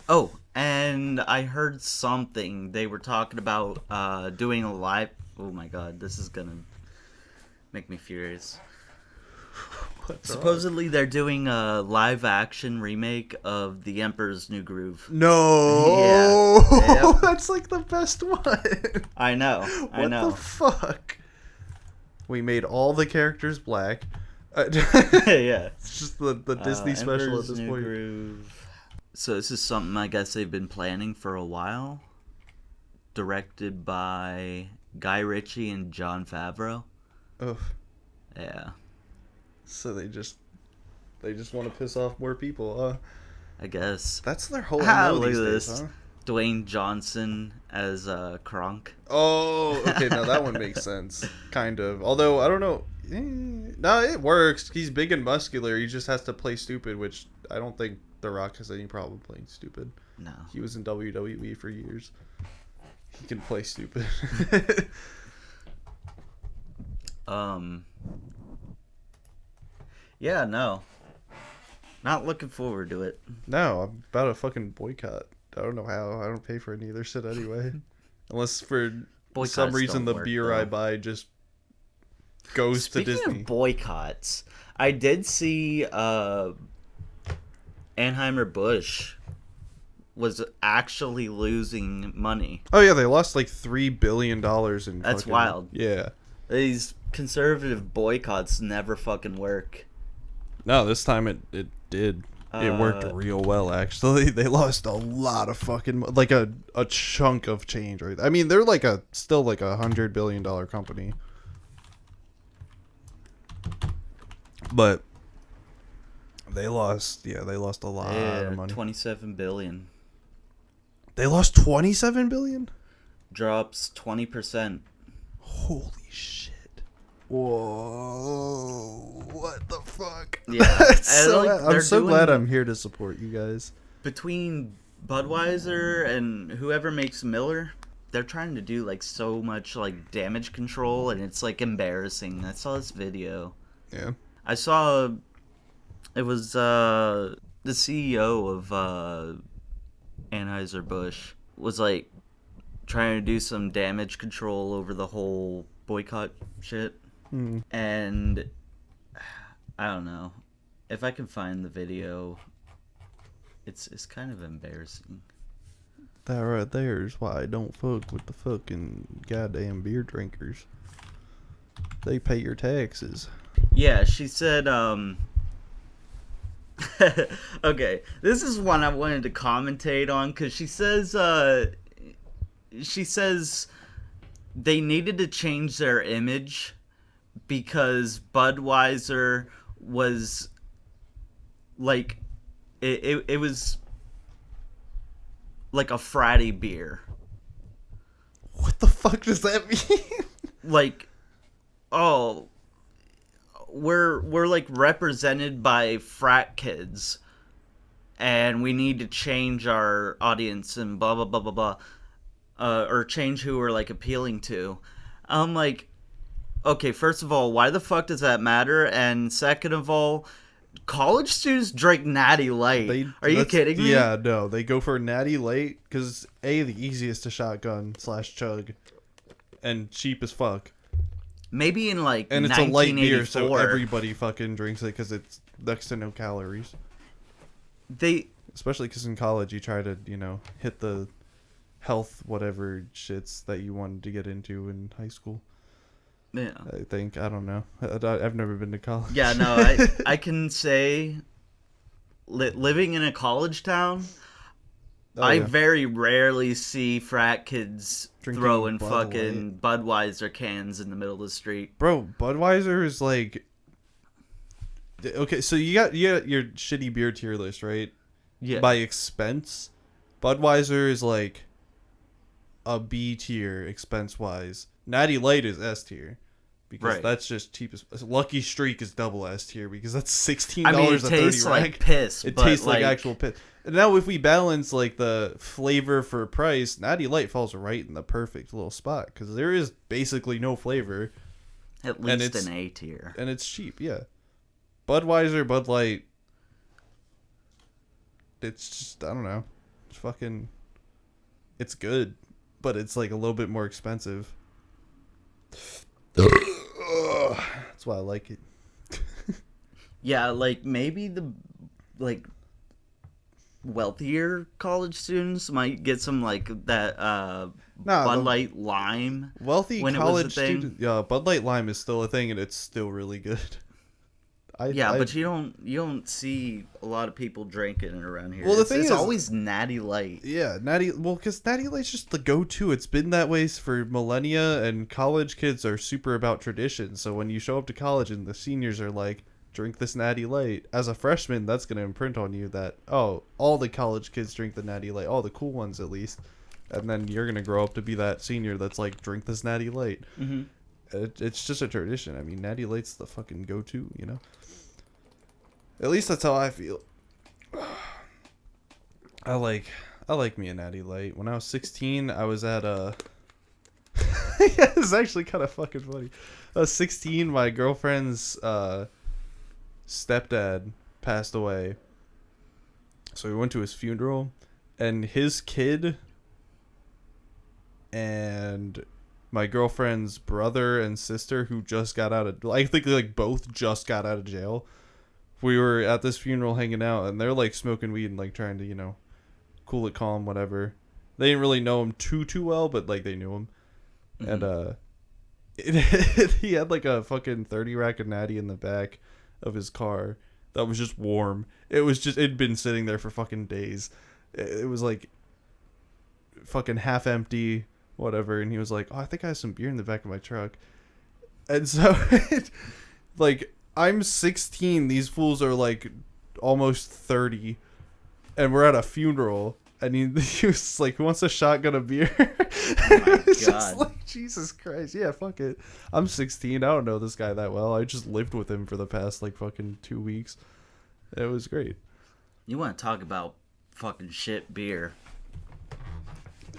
Speaker 2: Oh, and I heard something. They were talking about doing a live. Oh my god, this is gonna make me furious. Supposedly, they're doing a live action remake of The Emperor's New Groove.
Speaker 3: No.
Speaker 2: Yeah. Yep.
Speaker 3: That's like the best one.
Speaker 2: I know. I
Speaker 3: What
Speaker 2: know.
Speaker 3: the fuck? We made all the characters black.
Speaker 2: Yeah.
Speaker 3: It's just the Disney special at
Speaker 2: Emperor's
Speaker 3: this
Speaker 2: New
Speaker 3: point.
Speaker 2: Groove. So this is something I guess they've been planning for a while. Directed by Guy Ritchie and Jon Favreau.
Speaker 3: Ugh.
Speaker 2: Yeah.
Speaker 3: So they just want to piss off more people.
Speaker 2: I guess.
Speaker 3: That's their whole
Speaker 2: Look
Speaker 3: MO
Speaker 2: at
Speaker 3: these days,
Speaker 2: this.
Speaker 3: huh?
Speaker 2: Dwayne Johnson as Kronk.
Speaker 3: Oh, okay. Now that one makes sense, kind of. Although I don't know. No, it works. He's big and muscular. He just has to play stupid, which I don't think The Rock has any problem playing stupid.
Speaker 2: No.
Speaker 3: He was in WWE for years. He can play stupid.
Speaker 2: Yeah, no. Not looking forward to it.
Speaker 3: No, I'm about a fucking boycott. I don't know how. I don't pay for any of their shit anyway. Unless for
Speaker 2: Boycotts
Speaker 3: some reason the
Speaker 2: don't work,
Speaker 3: beer I
Speaker 2: though.
Speaker 3: buy just goes
Speaker 2: Speaking
Speaker 3: to Disney.
Speaker 2: of boycotts, I did see Anheuser-Busch was actually losing money.
Speaker 3: Oh yeah, they lost like $3 billion in.
Speaker 2: That's
Speaker 3: fucking,
Speaker 2: wild.
Speaker 3: Yeah.
Speaker 2: These conservative boycotts never fucking work.
Speaker 3: No, this time it did. It worked real well, actually. They lost a lot of fucking like a chunk of change, right? I mean, they're like still like $100 billion company, but they lost a lot of money.
Speaker 2: 27 billion.
Speaker 3: They lost 27 billion.
Speaker 2: Drops 20%.
Speaker 3: Holy shit! Whoa! What the fuck?
Speaker 2: Yeah,
Speaker 3: I'm so glad I'm here to support you guys.
Speaker 2: Between Budweiser and whoever makes Miller, they're trying to do like so much like damage control, and it's like embarrassing. I saw this video.
Speaker 3: Yeah.
Speaker 2: I saw it was the CEO of Anheuser-Busch was like trying to do some damage control over the whole boycott shit. And I don't know if I can find the video. It's kind of embarrassing.
Speaker 3: That right there is why I don't fuck with the fucking goddamn beer drinkers. They pay your taxes.
Speaker 2: Yeah, she said, okay, this is one I wanted to commentate on, because she says they needed to change their image because Budweiser was, like, it was like a fratty beer.
Speaker 3: What the fuck does that mean?
Speaker 2: Like, oh, we're like represented by frat kids, and we need to change our audience and blah blah blah blah blah, or change who we're like appealing to. I'm like, okay, first of all, why the fuck does that matter? And second of all, college students drink Natty Light. Are you kidding me?
Speaker 3: Yeah, no, they go for Natty Light because the easiest to shotgun / chug, and cheap as fuck.
Speaker 2: Maybe in like
Speaker 3: And it's a light beer,
Speaker 2: 1984.
Speaker 3: so everybody fucking drinks it because it's next to no calories.
Speaker 2: They
Speaker 3: Especially because in college you try to, hit health whatever shits that you wanted to get into in high school.
Speaker 2: Yeah.
Speaker 3: I think. I don't know. I've never been to college.
Speaker 2: Yeah, no, I can say living in a college town,
Speaker 3: Oh,
Speaker 2: I
Speaker 3: yeah.
Speaker 2: very rarely see frat kids
Speaker 3: Drinking
Speaker 2: throwing
Speaker 3: Bud
Speaker 2: fucking Budweiser cans in the middle of the street.
Speaker 3: Bro, Budweiser is like... Okay, so you got your shitty beer tier list, right?
Speaker 2: Yeah.
Speaker 3: By expense, Budweiser is like a B tier expense-wise. Natty Light is S tier. Because
Speaker 2: Right.
Speaker 3: that's just cheapest. Lucky Streak is double S tier because that's $16
Speaker 2: I mean,
Speaker 3: a
Speaker 2: it
Speaker 3: 30
Speaker 2: tastes
Speaker 3: rack.
Speaker 2: like piss.
Speaker 3: It
Speaker 2: but
Speaker 3: tastes like actual piss. And now if we balance like the flavor for price, Natty Light falls right in the perfect little spot because there is basically no flavor.
Speaker 2: At
Speaker 3: and
Speaker 2: least
Speaker 3: it's-
Speaker 2: an A tier.
Speaker 3: And it's cheap, yeah. Budweiser, Bud Light, it's just, I don't know. It's fucking, it's good, but it's like a little bit more expensive. That's why I like it.
Speaker 2: Yeah, like maybe the wealthier college students might get some like that Bud Light Lime.
Speaker 3: Wealthy
Speaker 2: when it was a
Speaker 3: college
Speaker 2: thing.
Speaker 3: student, yeah, Bud Light Lime is still a thing, and it's still really good.
Speaker 2: But you don't see a lot of people drinking it around here.
Speaker 3: Well, the
Speaker 2: it's,
Speaker 3: thing
Speaker 2: it's
Speaker 3: is-
Speaker 2: always Natty Light.
Speaker 3: Yeah, because Natty Light's just the go-to. It's been that way for millennia, and college kids are super about tradition. So when you show up to college and the seniors are like, drink this Natty Light, as a freshman, that's going to imprint on you that, oh, all the college kids drink the Natty Light, all the cool ones at least. And then you're going to grow up to be that senior that's like, drink this Natty Light.
Speaker 2: Mm-hmm.
Speaker 3: It's just a tradition. I mean, Natty Light's the fucking go-to, you know? At least that's how I feel. I like me a Natty Light. When I was 16, I was at a... yeah, it's actually kind of fucking funny. I was 16, my girlfriend's stepdad passed away. So we went to his funeral, and his kid and my girlfriend's brother and sister who just got out of... I think they like both just got out of jail. We were at this funeral hanging out, and they're like smoking weed and like trying to, you know, cool it, calm, whatever. They didn't really know him too well, but like they knew him.
Speaker 2: Mm-hmm.
Speaker 3: And he had like a fucking 30 rack of Natty in the back of his car that was just warm. It'd been sitting there for fucking days. It was like fucking half empty, whatever. And he was like, oh, I think I have some beer in the back of my truck. And so like, I'm 16. These fools are like almost 30, and we're at a funeral. And he was like, "Who wants a shotgun of beer?"
Speaker 2: Oh my
Speaker 3: It's just
Speaker 2: God.
Speaker 3: like, Jesus Christ, yeah, fuck it. I'm 16. I don't know this guy that well. I just lived with him for the past like fucking 2 weeks. It was great.
Speaker 2: You want to talk about fucking shit beer?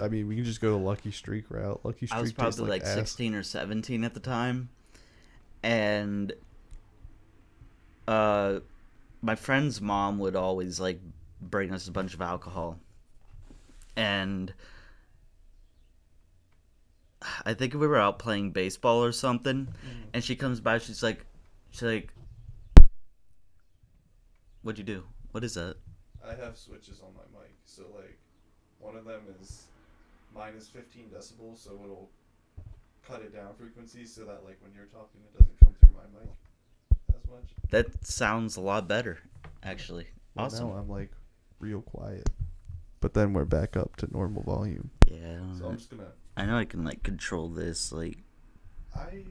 Speaker 3: I mean, we can just go the Lucky Streak route. Lucky Streak
Speaker 2: I was
Speaker 3: tastes
Speaker 2: probably like
Speaker 3: ass.
Speaker 2: 16 or 17 at the time, and my friend's mom would always like bring us a bunch of alcohol, and I think we were out playing baseball or something, and she comes by, she's like, what'd you do? What is that?
Speaker 3: I have switches on my mic, so like one of them is minus 15 decibels, so it'll cut it down frequency so that like when you're talking it doesn't come through my mic as much.
Speaker 2: That sounds a lot better, actually.
Speaker 3: Well,
Speaker 2: Awesome.
Speaker 3: now I'm like real quiet, but then we're back up to normal volume.
Speaker 2: Yeah.
Speaker 3: So I'm just gonna.
Speaker 2: I know I can like control this, like.
Speaker 3: Wait.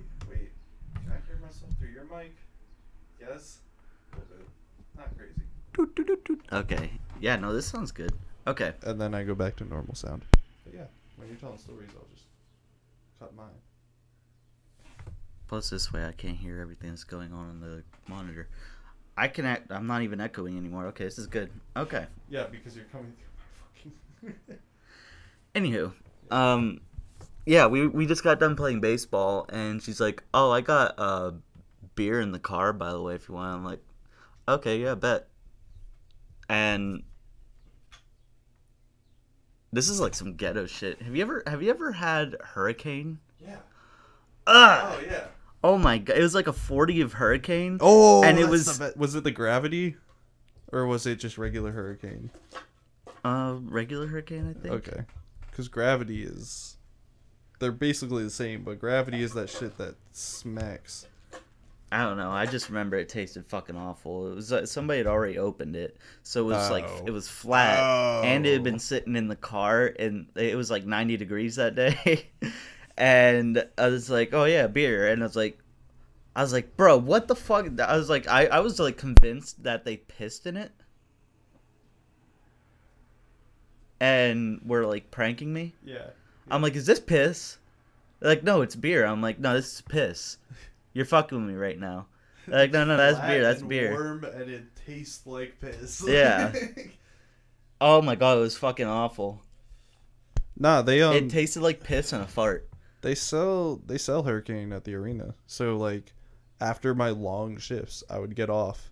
Speaker 3: Can I hear myself through your mic? Yes. A little bit. Not crazy.
Speaker 2: Doot, doot, doot, doot. Okay. Yeah. No, this sounds good. Okay.
Speaker 3: And then I go back to normal sound. But yeah, when you're telling stories, I'll just cut mine.
Speaker 2: Plus, this way I can't hear everything that's going on the monitor. I'm not even echoing anymore. Okay, this is good. Okay.
Speaker 3: Yeah, because you're coming through my fucking.
Speaker 2: Anywho, yeah, we just got done playing baseball, and she's like, "Oh, I got beer in the car, by the way, if you want." I'm like, "Okay, yeah, bet." And this is like some ghetto shit. Have you ever had Hurricane?
Speaker 3: Yeah.
Speaker 2: Ugh!
Speaker 3: Oh yeah.
Speaker 2: Oh my god, it was like a 40 of Hurricane.
Speaker 3: Oh,
Speaker 2: and it
Speaker 3: that's
Speaker 2: was
Speaker 3: was it the gravity, or was it just regular Hurricane?
Speaker 2: regular Hurricane, I think.
Speaker 3: Okay. Because gravity is... They're basically the same, but gravity is that shit that smacks.
Speaker 2: I don't know. I just remember it tasted fucking awful. It was somebody had already opened it, so it was like it was flat, and it had been sitting in the car, and it was like 90 degrees that day. And I was like, "Oh yeah, beer," and I was like, "Bro, what the fuck?" I was like, I was like convinced that they pissed in it, and were like pranking me.
Speaker 3: Yeah.
Speaker 2: I'm like, "Is this piss?" They're like, "No, it's beer." I'm like, "No, this is piss. You're fucking with me right now." They're like, no, that's beer. That's beer.
Speaker 3: Warm and it tastes like piss.
Speaker 2: Yeah. Oh my god, it was fucking awful.
Speaker 3: Nah, they
Speaker 2: It tasted like piss and a fart.
Speaker 3: They sell Hurricane at the arena. So like, after my long shifts, I would get off.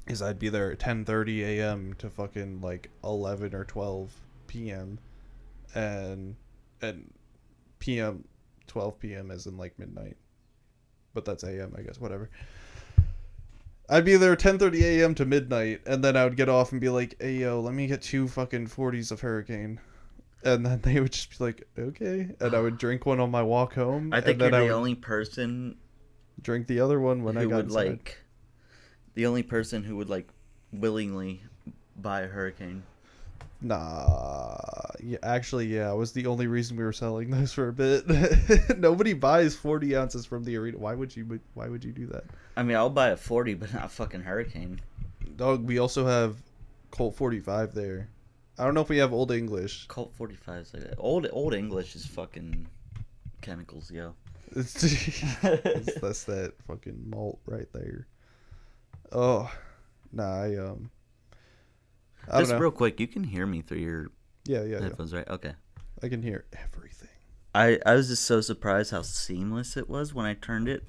Speaker 3: Cause I'd be there at 10:30 a.m. to fucking like 11 or 12 p.m. and p.m. 12 p.m. as in like midnight. But that's a.m. I guess, whatever. I'd be there 10:30 a.m. to midnight, and then I would get off and be like, "Hey yo, let me get 2 fucking 40s of Hurricane." And then they would just be like, "Okay," and I would drink one on my walk home.
Speaker 2: I think
Speaker 3: and then
Speaker 2: you're
Speaker 3: I
Speaker 2: the
Speaker 3: would
Speaker 2: only person
Speaker 3: drink the other one when I
Speaker 2: who
Speaker 3: got
Speaker 2: would
Speaker 3: inside.
Speaker 2: like, the only person who would like willingly buy a Hurricane.
Speaker 3: Nah, yeah, actually, yeah, it was the only reason we were selling those for a bit. Nobody buys 40 ounces from the arena. Why would you do that?
Speaker 2: I mean, I'll buy a 40, but not a fucking Hurricane.
Speaker 3: Dog, we also have Colt 45 there. I don't know if we have Old English.
Speaker 2: Colt 45 is like that. Old English is fucking chemicals, yo.
Speaker 3: That's that fucking malt right there. Oh, nah, I don't
Speaker 2: Just
Speaker 3: know.
Speaker 2: real quick, you can hear me through your
Speaker 3: Yeah.
Speaker 2: headphones, right? Okay.
Speaker 3: I can hear everything.
Speaker 2: I was just so surprised how seamless it was when I turned it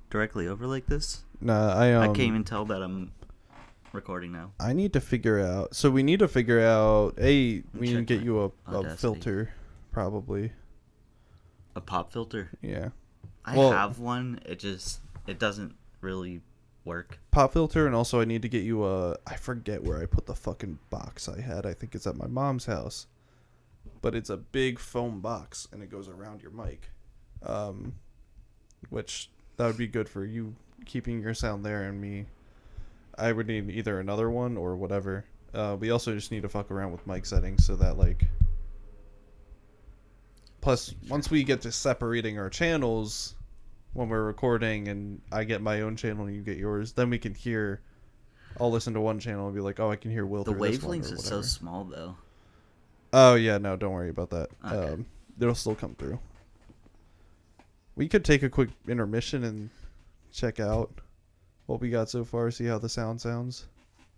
Speaker 2: directly over like this.
Speaker 3: Nah,
Speaker 2: I can't even tell that I'm recording now.
Speaker 3: I need to figure out. So we need to figure out. We need to
Speaker 2: Check
Speaker 3: get
Speaker 2: my
Speaker 3: you a
Speaker 2: Audacity.
Speaker 3: filter, probably.
Speaker 2: A pop filter?
Speaker 3: Yeah.
Speaker 2: I
Speaker 3: Well-
Speaker 2: have one. It doesn't really work.
Speaker 3: Pop filter, and also I need to get you a. I forget where I put the fucking box I had. I think it's at my mom's house, but it's a big foam box and it goes around your mic, which that would be good for you keeping your sound there, and me. I would need either another one or whatever. We also just need to fuck around with mic settings so that like. Plus, once we get to separating our channels, when we're recording and I get my own channel and you get yours, then we can hear. I'll listen to one channel and be like, "Oh, I can hear Will
Speaker 2: The
Speaker 3: through this one,"
Speaker 2: wavelengths
Speaker 3: or
Speaker 2: is so
Speaker 3: whatever.
Speaker 2: small though.
Speaker 3: Oh yeah, no, don't worry about that.
Speaker 2: Okay.
Speaker 3: It'll still come through. We could take a quick intermission and check out what we got so far. See how the sound sounds.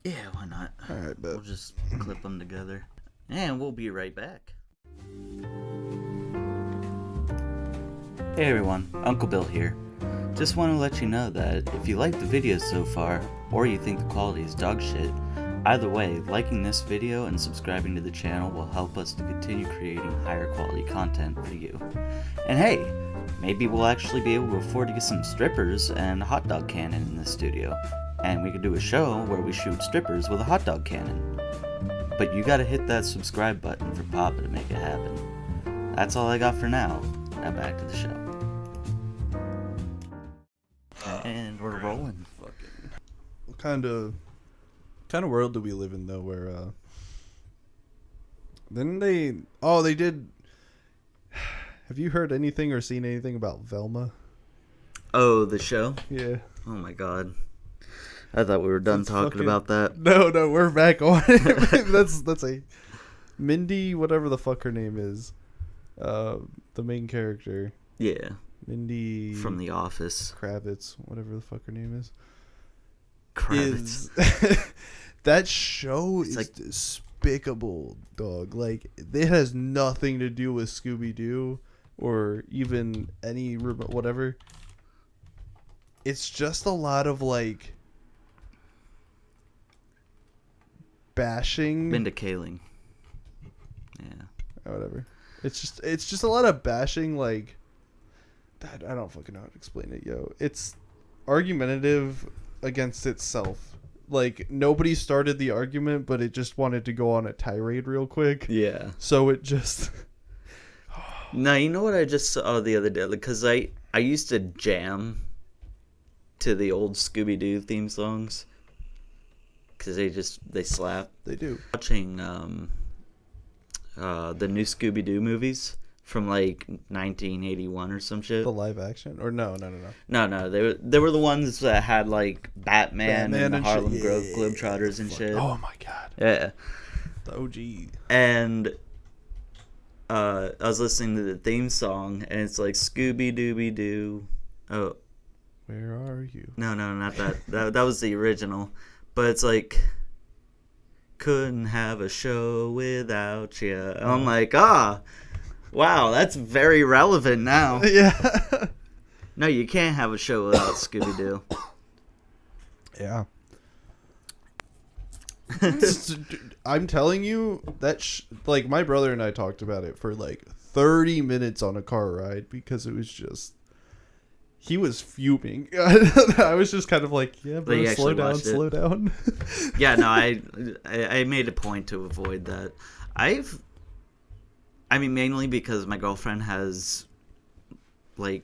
Speaker 2: Yeah, why not?
Speaker 3: All right,
Speaker 2: We'll
Speaker 3: bet.
Speaker 2: just clip them together, and we'll be right back. Hey everyone, Uncle Bill here. Just want to let you know that if you like the videos so far, or you think the quality is dog shit, either way, liking this video and subscribing to the channel will help us to continue creating higher quality content for you. And hey, maybe we'll actually be able to afford to get some strippers and a hot dog cannon in the studio, and we could do a show where we shoot strippers with a hot dog cannon. But you gotta hit that subscribe button for Papa to make it happen. That's all I got for now. Now back to the show. And we're rolling.
Speaker 3: Fucking. What kind of world do we live in though, where didn't they? Oh, they did. Have you heard anything or seen anything about Velma?
Speaker 2: Oh, the show?
Speaker 3: Yeah.
Speaker 2: Oh my god. I thought we were done
Speaker 3: That's
Speaker 2: talking
Speaker 3: fucking-
Speaker 2: about that.
Speaker 3: No, we're back on it. that's a Mindy, whatever the fuck her name is. The main character.
Speaker 2: Yeah,
Speaker 3: Mindy
Speaker 2: from The Office.
Speaker 3: Kravitz, whatever the fuck her name is.
Speaker 2: Kravitz.
Speaker 3: That show
Speaker 2: It's
Speaker 3: is
Speaker 2: like-
Speaker 3: despicable, dog. Like, it has nothing to do with Scooby-Doo or even any whatever. It's just a lot of like bashing.
Speaker 2: Minda Kaling. Yeah.
Speaker 3: Or whatever. It's just a lot of bashing. Like, I don't fucking know how to explain it, yo. It's argumentative against itself, like nobody started the argument, but it just wanted to go on a tirade real quick.
Speaker 2: Yeah.
Speaker 3: So it just
Speaker 2: No, you know what I just saw the other day? Because I used to jam to the old Scooby-Doo theme songs. Because they slap.
Speaker 3: they do.
Speaker 2: Watching the new Scooby-Doo movies from like 1981 or some shit.
Speaker 3: The live action or no.
Speaker 2: No, they were the ones that had like Batman and the
Speaker 3: and
Speaker 2: Harlem
Speaker 3: shit.
Speaker 2: Globetrotters and shit.
Speaker 3: Oh my god.
Speaker 2: Yeah.
Speaker 3: The OG.
Speaker 2: And I was listening to the theme song, and it's like Scooby Dooby Doo. Oh,
Speaker 3: Where are you?
Speaker 2: no, not that. That was the original, but it's like couldn't have a show without you. And I'm like, wow, that's very relevant now.
Speaker 3: Yeah.
Speaker 2: No, you can't have a show without Scooby Doo.
Speaker 3: Yeah. I'm telling you that like my brother and I talked about it for like 30 minutes on a car ride because it was just he was fuming. I was just kind of like, yeah, bro, slow down.
Speaker 2: Yeah, no, I made a point to avoid that. I mean, mainly because my girlfriend has like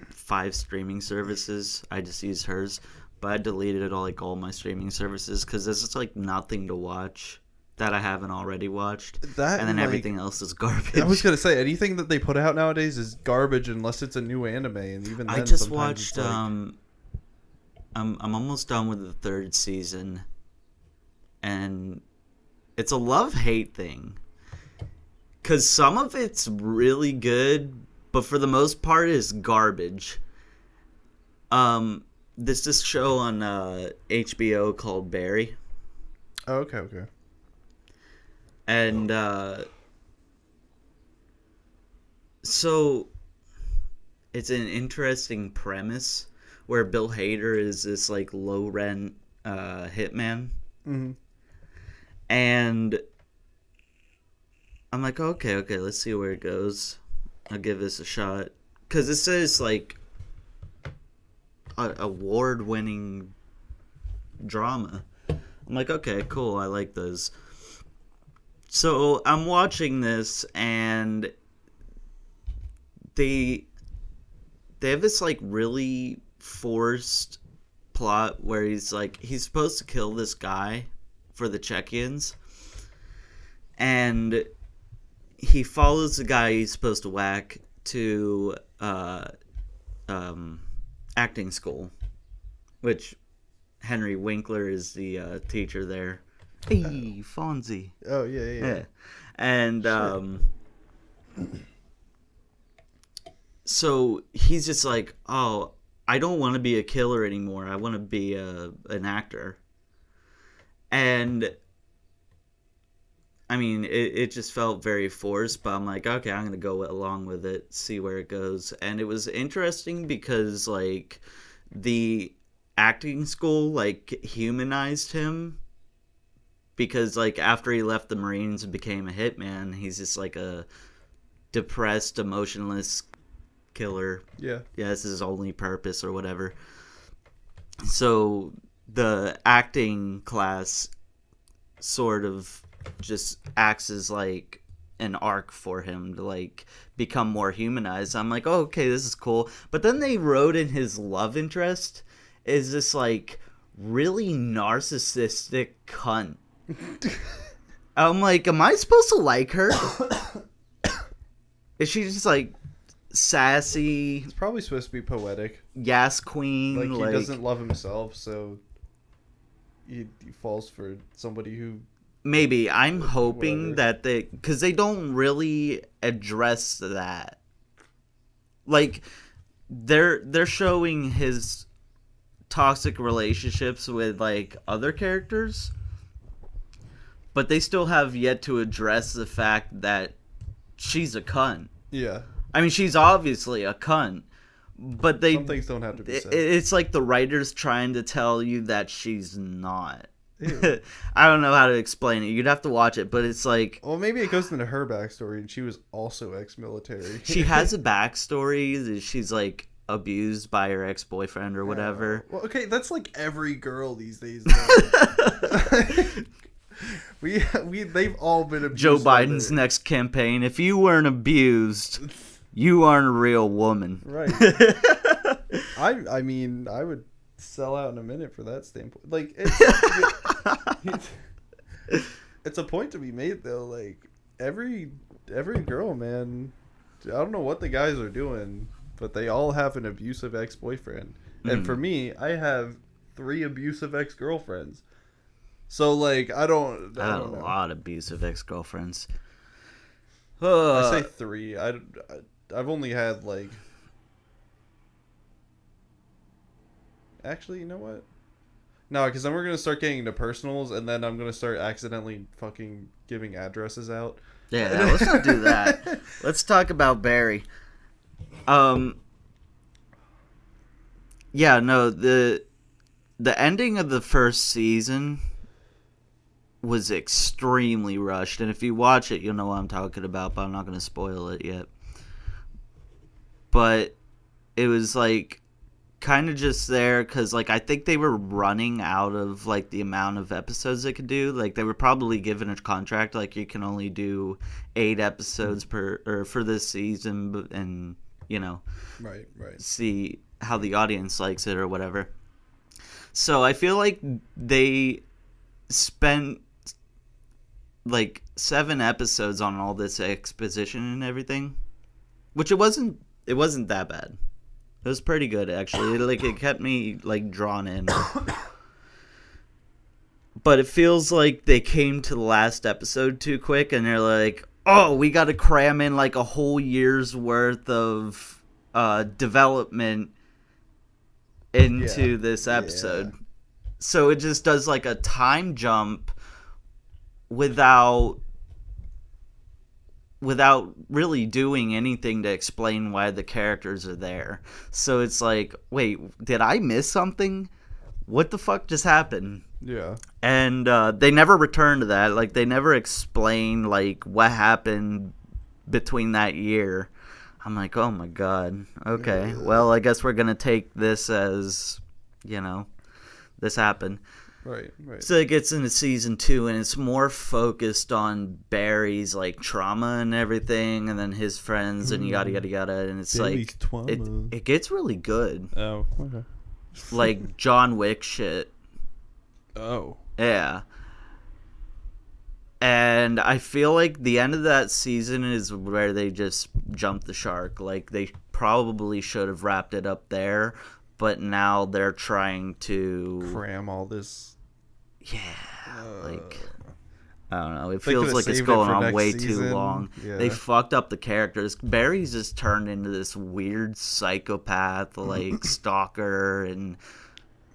Speaker 2: 5 streaming services. I just use hers. But I deleted all my streaming services because there's just like nothing to watch that I haven't already watched. And then everything else is garbage.
Speaker 3: I was gonna say anything that they put out nowadays is garbage unless it's a new anime, and even then,
Speaker 2: I just
Speaker 3: sometimes
Speaker 2: watched.
Speaker 3: it's like...
Speaker 2: I'm almost done with the 3rd season, and it's a love-hate thing. Cause some of it's really good, but for the most part, it's garbage. There's this show on HBO called Barry.
Speaker 3: Oh, okay.
Speaker 2: And so it's an interesting premise where Bill Hader is this like low rent hitman.
Speaker 3: Mm-hmm.
Speaker 2: And I'm like, okay, let's see where it goes. I'll give this a shot. Because it says like award-winning drama. I'm like, okay, cool, I like those. So I'm watching this, and they have this like really forced plot where he's supposed to kill this guy for the check-ins, and he follows the guy he's supposed to whack to acting school, which Henry Winkler is the teacher there. Hey, Fonzie.
Speaker 3: Oh yeah.
Speaker 2: And so he's just like, oh, I don't want to be a killer anymore. I want to be an actor. And I mean, it just felt very forced, but I'm like, okay, I'm going to go along with it, see where it goes. And it was interesting because, like, the acting school, like, humanized him. Because, like, after he left the Marines and became a hitman, he's just, like, a depressed, emotionless killer.
Speaker 3: Yeah.
Speaker 2: Yeah, this is his only purpose or whatever. So the acting class sort of just acts as like an arc for him to like become more humanized. I'm like, oh, okay, this is cool. But then they wrote in his love interest is this like really narcissistic cunt. I'm like, am I supposed to like her? Is she just like sassy?
Speaker 3: It's probably supposed to be poetic.
Speaker 2: Yes, queen.
Speaker 3: Like he doesn't love himself, so he falls for somebody who.
Speaker 2: Maybe. I'm hoping
Speaker 3: Whatever.
Speaker 2: that because they don't really address that. Like, they're showing his toxic relationships with, like, other characters. But they still have yet to address the fact that she's a cunt.
Speaker 3: Yeah.
Speaker 2: I mean, she's obviously a cunt. But
Speaker 3: Some things don't have to be said.
Speaker 2: It's like the writer's trying to tell you that she's not.
Speaker 3: Ew.
Speaker 2: I don't know how to explain it. You'd have to watch it, but it's like
Speaker 3: Well, maybe it goes into her backstory, and she was also ex-military.
Speaker 2: she has a backstory. She's like abused by her ex-boyfriend or whatever.
Speaker 3: Well, okay, that's like every girl these days. Though. They've all been abused.
Speaker 2: Joe Biden's next campaign: if you weren't abused, you aren't a real woman.
Speaker 3: Right. I mean, I would sell out in a minute for that standpoint. Like, it's a point to be made though. Like, every girl, man, I don't know what the guys are doing, but they all have an abusive ex-boyfriend. And for me, I have 3 abusive ex-girlfriends. So, like, I don't
Speaker 2: a
Speaker 3: know.
Speaker 2: lot of abusive ex-girlfriends.
Speaker 3: I say 3. I've only had, like... Actually, you know what? No, because then we're going to start getting into personals, and then I'm going to start accidentally fucking giving addresses out.
Speaker 2: Yeah, let's not do that. Let's talk about Barry. Yeah, no, the ending of the first season was extremely rushed, and if you watch it, you'll know what I'm talking about, but I'm not going to spoil it yet. But it was, like, kind of just there because, like, I think they were running out of, like, the amount of episodes they could do. Like, they were probably given a contract, like, you can only do 8 episodes for this season, and, you know,
Speaker 3: Right.
Speaker 2: see how the audience likes it or whatever. So I feel like they spent like 7 episodes on all this exposition and everything, which it wasn't that bad. It was pretty good, actually. It kept me, like, drawn in. But it feels like they came to the last episode too quick, and they're like, oh, we got to cram in, like, a whole year's worth of development into this episode.
Speaker 3: Yeah.
Speaker 2: So it just does, like, a time jump without really doing anything to explain why the characters are there. So it's like, wait, did I miss something? What the fuck just happened?
Speaker 3: Yeah.
Speaker 2: And they never return to that. Like, they never explain, like, what happened between that year. I'm like, oh my god. Okay, well, I guess we're gonna take this as, you know, this happened.
Speaker 3: Right.
Speaker 2: So it gets into season 2, and it's more focused on Barry's, like, trauma and everything, and then his friends, and yada yada yada. And it's
Speaker 3: Barry's
Speaker 2: like
Speaker 3: trauma.
Speaker 2: it gets really good,
Speaker 3: Oh, okay.
Speaker 2: like John Wick shit.
Speaker 3: Oh.
Speaker 2: Yeah. And I feel like the end of that season is where they just jumped the shark. Like, they probably should have wrapped it up there, but now they're trying to
Speaker 3: Cram all this.
Speaker 2: Yeah, like, I don't know. It
Speaker 3: They
Speaker 2: feels
Speaker 3: could've
Speaker 2: like it's
Speaker 3: saved it
Speaker 2: going
Speaker 3: for
Speaker 2: on
Speaker 3: next
Speaker 2: way too
Speaker 3: season.
Speaker 2: long.
Speaker 3: Yeah.
Speaker 2: They fucked up the characters. Barry's just turned into this weird psychopath, like, stalker and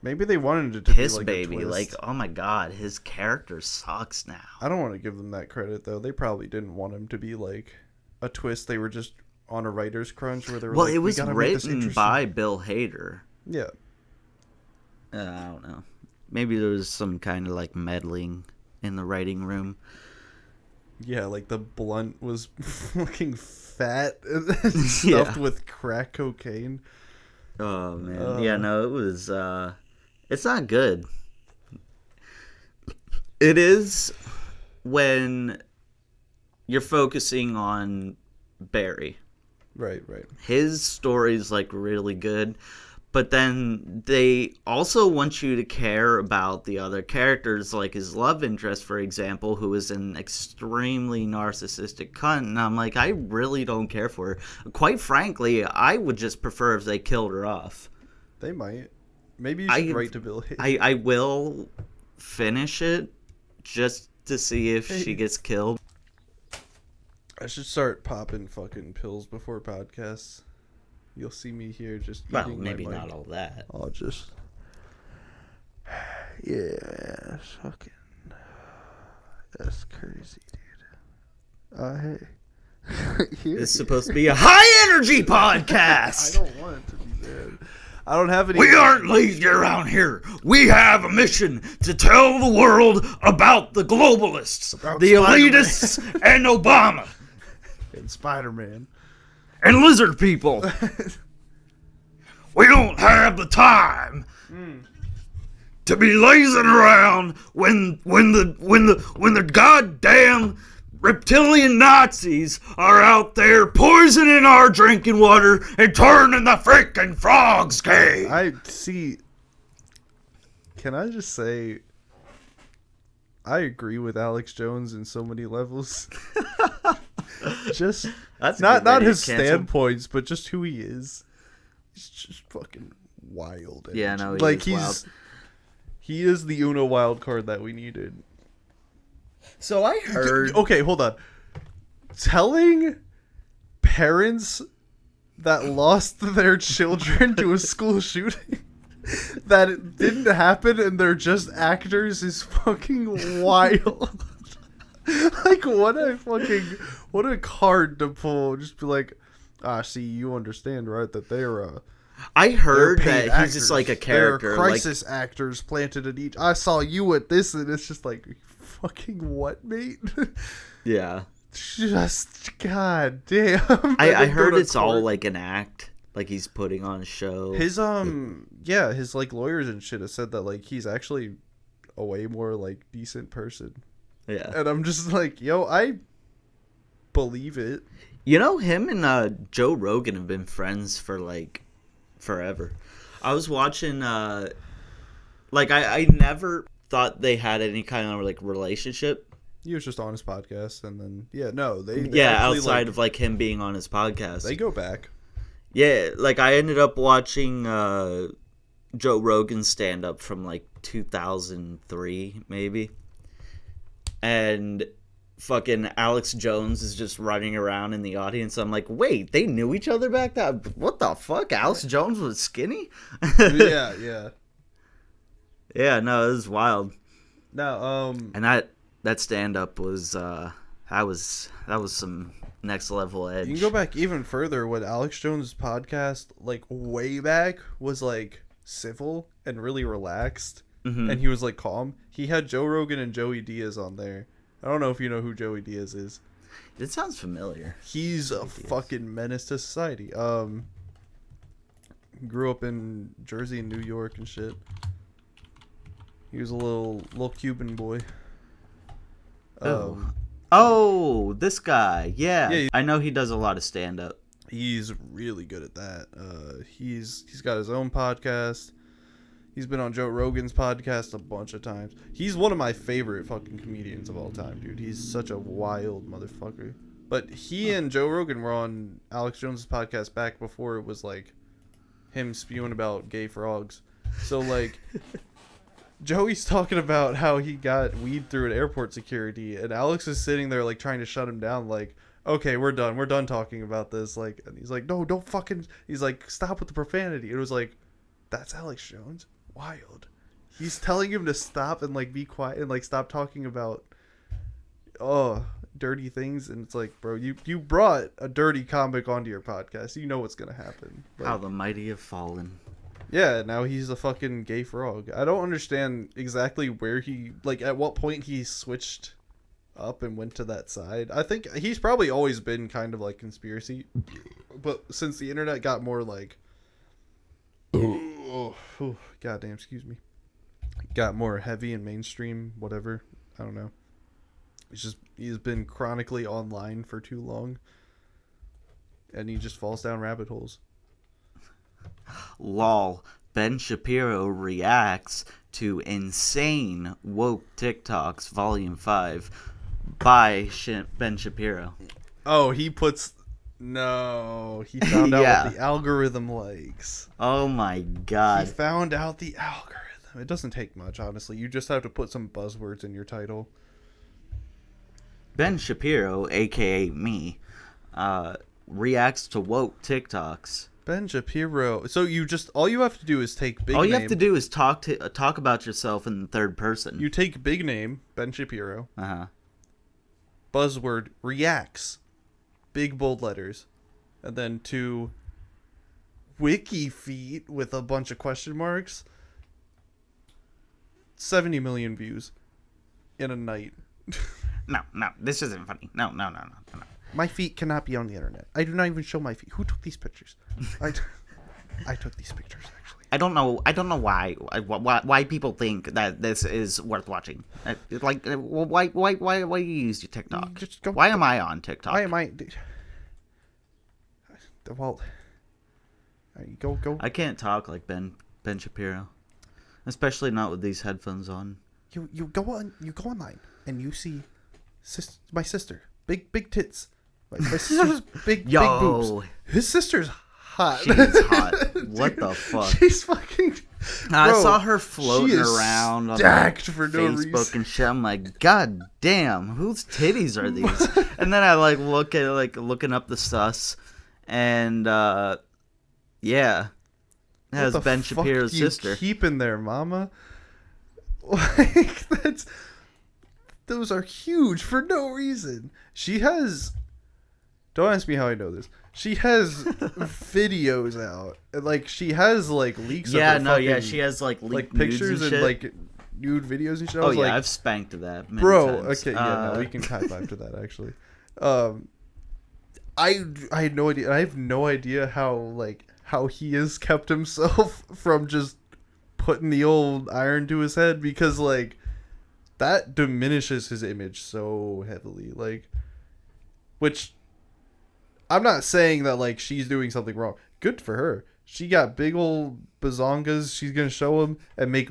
Speaker 3: Maybe they wanted it to
Speaker 2: piss
Speaker 3: be like
Speaker 2: baby.
Speaker 3: a twist.
Speaker 2: Like, oh my god, his character sucks now.
Speaker 3: I don't want to give them that credit though. They probably didn't want him to be like a twist. They were just on a writer's crunch where they were
Speaker 2: Well,
Speaker 3: like,
Speaker 2: it was
Speaker 3: we gotta make this
Speaker 2: written
Speaker 3: interesting.
Speaker 2: by Bill Hader.
Speaker 3: Yeah.
Speaker 2: I don't know. Maybe there was some kind of, like, meddling in the writing room.
Speaker 3: Yeah, like the blunt was fucking fat and stuffed with crack cocaine.
Speaker 2: Oh man, yeah, no, it was. It's not good. It is when you're focusing on Barry.
Speaker 3: Right.
Speaker 2: His story's, like, really good, but then they also want you to care about the other characters, like his love interest, for example, who is an extremely narcissistic cunt, and I'm like, I really don't care for her. Quite frankly, I would just prefer if they killed her off.
Speaker 3: They might. Maybe you should write to Bill Hader.
Speaker 2: I will finish it just to see if she gets killed.
Speaker 3: I should start popping fucking pills before podcasts. You'll see me here just
Speaker 2: Well,
Speaker 3: eating
Speaker 2: maybe
Speaker 3: my mic.
Speaker 2: not all that.
Speaker 3: I'll just... Yeah, fucking... That's crazy, dude. Hey.
Speaker 2: It's supposed to be a high energy podcast.
Speaker 3: I don't want it to be bad. I don't have any...
Speaker 2: We aren't lazy around here. We have a mission to tell the world about the globalists, the elitists, and Obama,
Speaker 3: And Spider-Man.
Speaker 2: and lizard people. We don't have the time to be lazing around when the goddamn reptilian Nazis are out there poisoning our drinking water and turning the freaking frogs gay.
Speaker 3: I see. Can I just say, I agree with Alex Jones in so many levels. Just
Speaker 2: That's
Speaker 3: not his standpoints, but just who he is. He's just fucking wild.
Speaker 2: Yeah, no,
Speaker 3: he is the Uno wild card that we needed.
Speaker 2: So I heard.
Speaker 3: Okay, hold on. Telling parents that lost their children to a school shooting that it didn't happen and they're just actors is fucking wild. Like, what a card to pull. Just be like, see, you understand, right? That they're
Speaker 2: I heard
Speaker 3: paid
Speaker 2: that he's just like a character.
Speaker 3: They're crisis actors planted at each. I saw you at this, and it's just like, fucking what, mate?
Speaker 2: Yeah.
Speaker 3: Just, god damn.
Speaker 2: I heard it's all like an act. Like he's putting on a show.
Speaker 3: His his like lawyers and shit have said that like he's actually a way more like decent person.
Speaker 2: Yeah.
Speaker 3: And I'm just like, yo, I believe it.
Speaker 2: You know, him and Joe Rogan have been friends for like forever. I was watching like I never thought they had any kind of like relationship.
Speaker 3: He was just on his podcast, and then they
Speaker 2: outside
Speaker 3: like,
Speaker 2: of like him being on his podcast.
Speaker 3: They go back.
Speaker 2: Yeah, like I ended up watching Joe Rogan's stand up from like 2003 maybe. And fucking Alex Jones is just running around in the audience. I'm like, wait, they knew each other back then? What the fuck? Alex Jones was skinny?
Speaker 3: Yeah.
Speaker 2: Yeah, no, it was wild.
Speaker 3: No,
Speaker 2: and that stand up was that was some next level edge.
Speaker 3: You can go back even further when Alex Jones' podcast, like way back, was like civil and really relaxed.
Speaker 2: Mm-hmm.
Speaker 3: And he was like calm. He had Joe Rogan and Joey Diaz on there. I don't know if you know who Joey Diaz is.
Speaker 2: It sounds familiar.
Speaker 3: He's a fucking menace to society. Grew up in Jersey and New York and shit. He was a little Cuban boy.
Speaker 2: Oh, this guy. Yeah,
Speaker 3: Yeah,
Speaker 2: I know he does a lot of stand up.
Speaker 3: He's really good at that. He's got his own podcast. He's been on Joe Rogan's podcast a bunch of times. He's one of my favorite fucking comedians of all time, dude. He's such a wild motherfucker. But he and Joe Rogan were on Alex Jones' podcast back before it was like him spewing about gay frogs. So like Joey's talking about how he got weed through an airport security, and Alex is sitting there like trying to shut him down, like, okay, we're done talking about this. Like, and he's like, no, don't fucking. He's like, stop with the profanity. It was like, that's Alex Jones. Wild. He's telling him to stop and like be quiet and like stop talking about dirty things, and it's like, bro, you brought a dirty comic onto your podcast. You know what's gonna happen. Like,
Speaker 2: How the mighty have fallen.
Speaker 3: Yeah, now he's a fucking gay frog. I don't understand exactly where he, like, at what point he switched up and went to that side. I think he's probably always been kind of like conspiracy, but since the internet got more like, goddamn, excuse me, got more heavy and mainstream, whatever. I don't know. He's been chronically online for too long, and he just falls down rabbit holes.
Speaker 2: Lol. Ben Shapiro reacts to insane woke TikToks, Volume 5, by Ben Shapiro.
Speaker 3: Oh, he puts... No, he found out what the algorithm likes.
Speaker 2: Oh my god.
Speaker 3: He found out the algorithm. It doesn't take much, honestly. You just have to put some buzzwords in your title.
Speaker 2: Ben Shapiro, aka me, reacts to woke TikToks.
Speaker 3: Ben Shapiro. So all you have to do is take big
Speaker 2: All you
Speaker 3: name.
Speaker 2: have to do is talk about yourself in the third person.
Speaker 3: You take big name, Ben Shapiro.
Speaker 2: Uh-huh.
Speaker 3: Buzzword, reacts. Big bold letters. And then to wiki feet with a bunch of question marks. 70 million views in a night.
Speaker 2: No, this isn't funny. No.
Speaker 3: My feet cannot be on the internet. I do not even show my feet. Who took these pictures? I took these pictures actually.
Speaker 2: I don't know why people think that this is worth watching. Why you use your TikTok?
Speaker 3: Just go.
Speaker 2: Why am I on TikTok?
Speaker 3: Why am I? Well, go.
Speaker 2: I can't talk like Ben Shapiro, especially not with these headphones on.
Speaker 3: You go online and you see my sister, big tits. My sister's big boobs. His sister's hot.
Speaker 2: She's hot. What the fuck?
Speaker 3: She's fucking.
Speaker 2: I
Speaker 3: Bro,
Speaker 2: saw her floating
Speaker 3: she is
Speaker 2: around on
Speaker 3: stacked for no
Speaker 2: Facebook
Speaker 3: reason.
Speaker 2: and shit. I'm like, God damn, whose titties are these? And then I look at looking up the sus, and yeah, it has
Speaker 3: What the
Speaker 2: Ben
Speaker 3: fuck
Speaker 2: Shapiro's
Speaker 3: you
Speaker 2: sister.
Speaker 3: keep in there, mama? Like those are huge for no reason. She has. Don't ask me how I know this. She has videos out, and like she has like leaks.
Speaker 2: Yeah,
Speaker 3: of her fucking,
Speaker 2: she has like leaked
Speaker 3: pictures
Speaker 2: nudes
Speaker 3: and
Speaker 2: shit.
Speaker 3: like nude videos and shit. I
Speaker 2: Oh
Speaker 3: was
Speaker 2: yeah,
Speaker 3: like,
Speaker 2: I've spanked that, many
Speaker 3: bro.
Speaker 2: times.
Speaker 3: Okay, yeah, no, we can high five to that actually. I had no idea. I have no idea how he has kept himself from just putting the old iron to his head, because like that diminishes his image so heavily. Like, which I'm not saying that like she's doing something wrong. Good for her. She got big old bazongas. She's gonna show him and make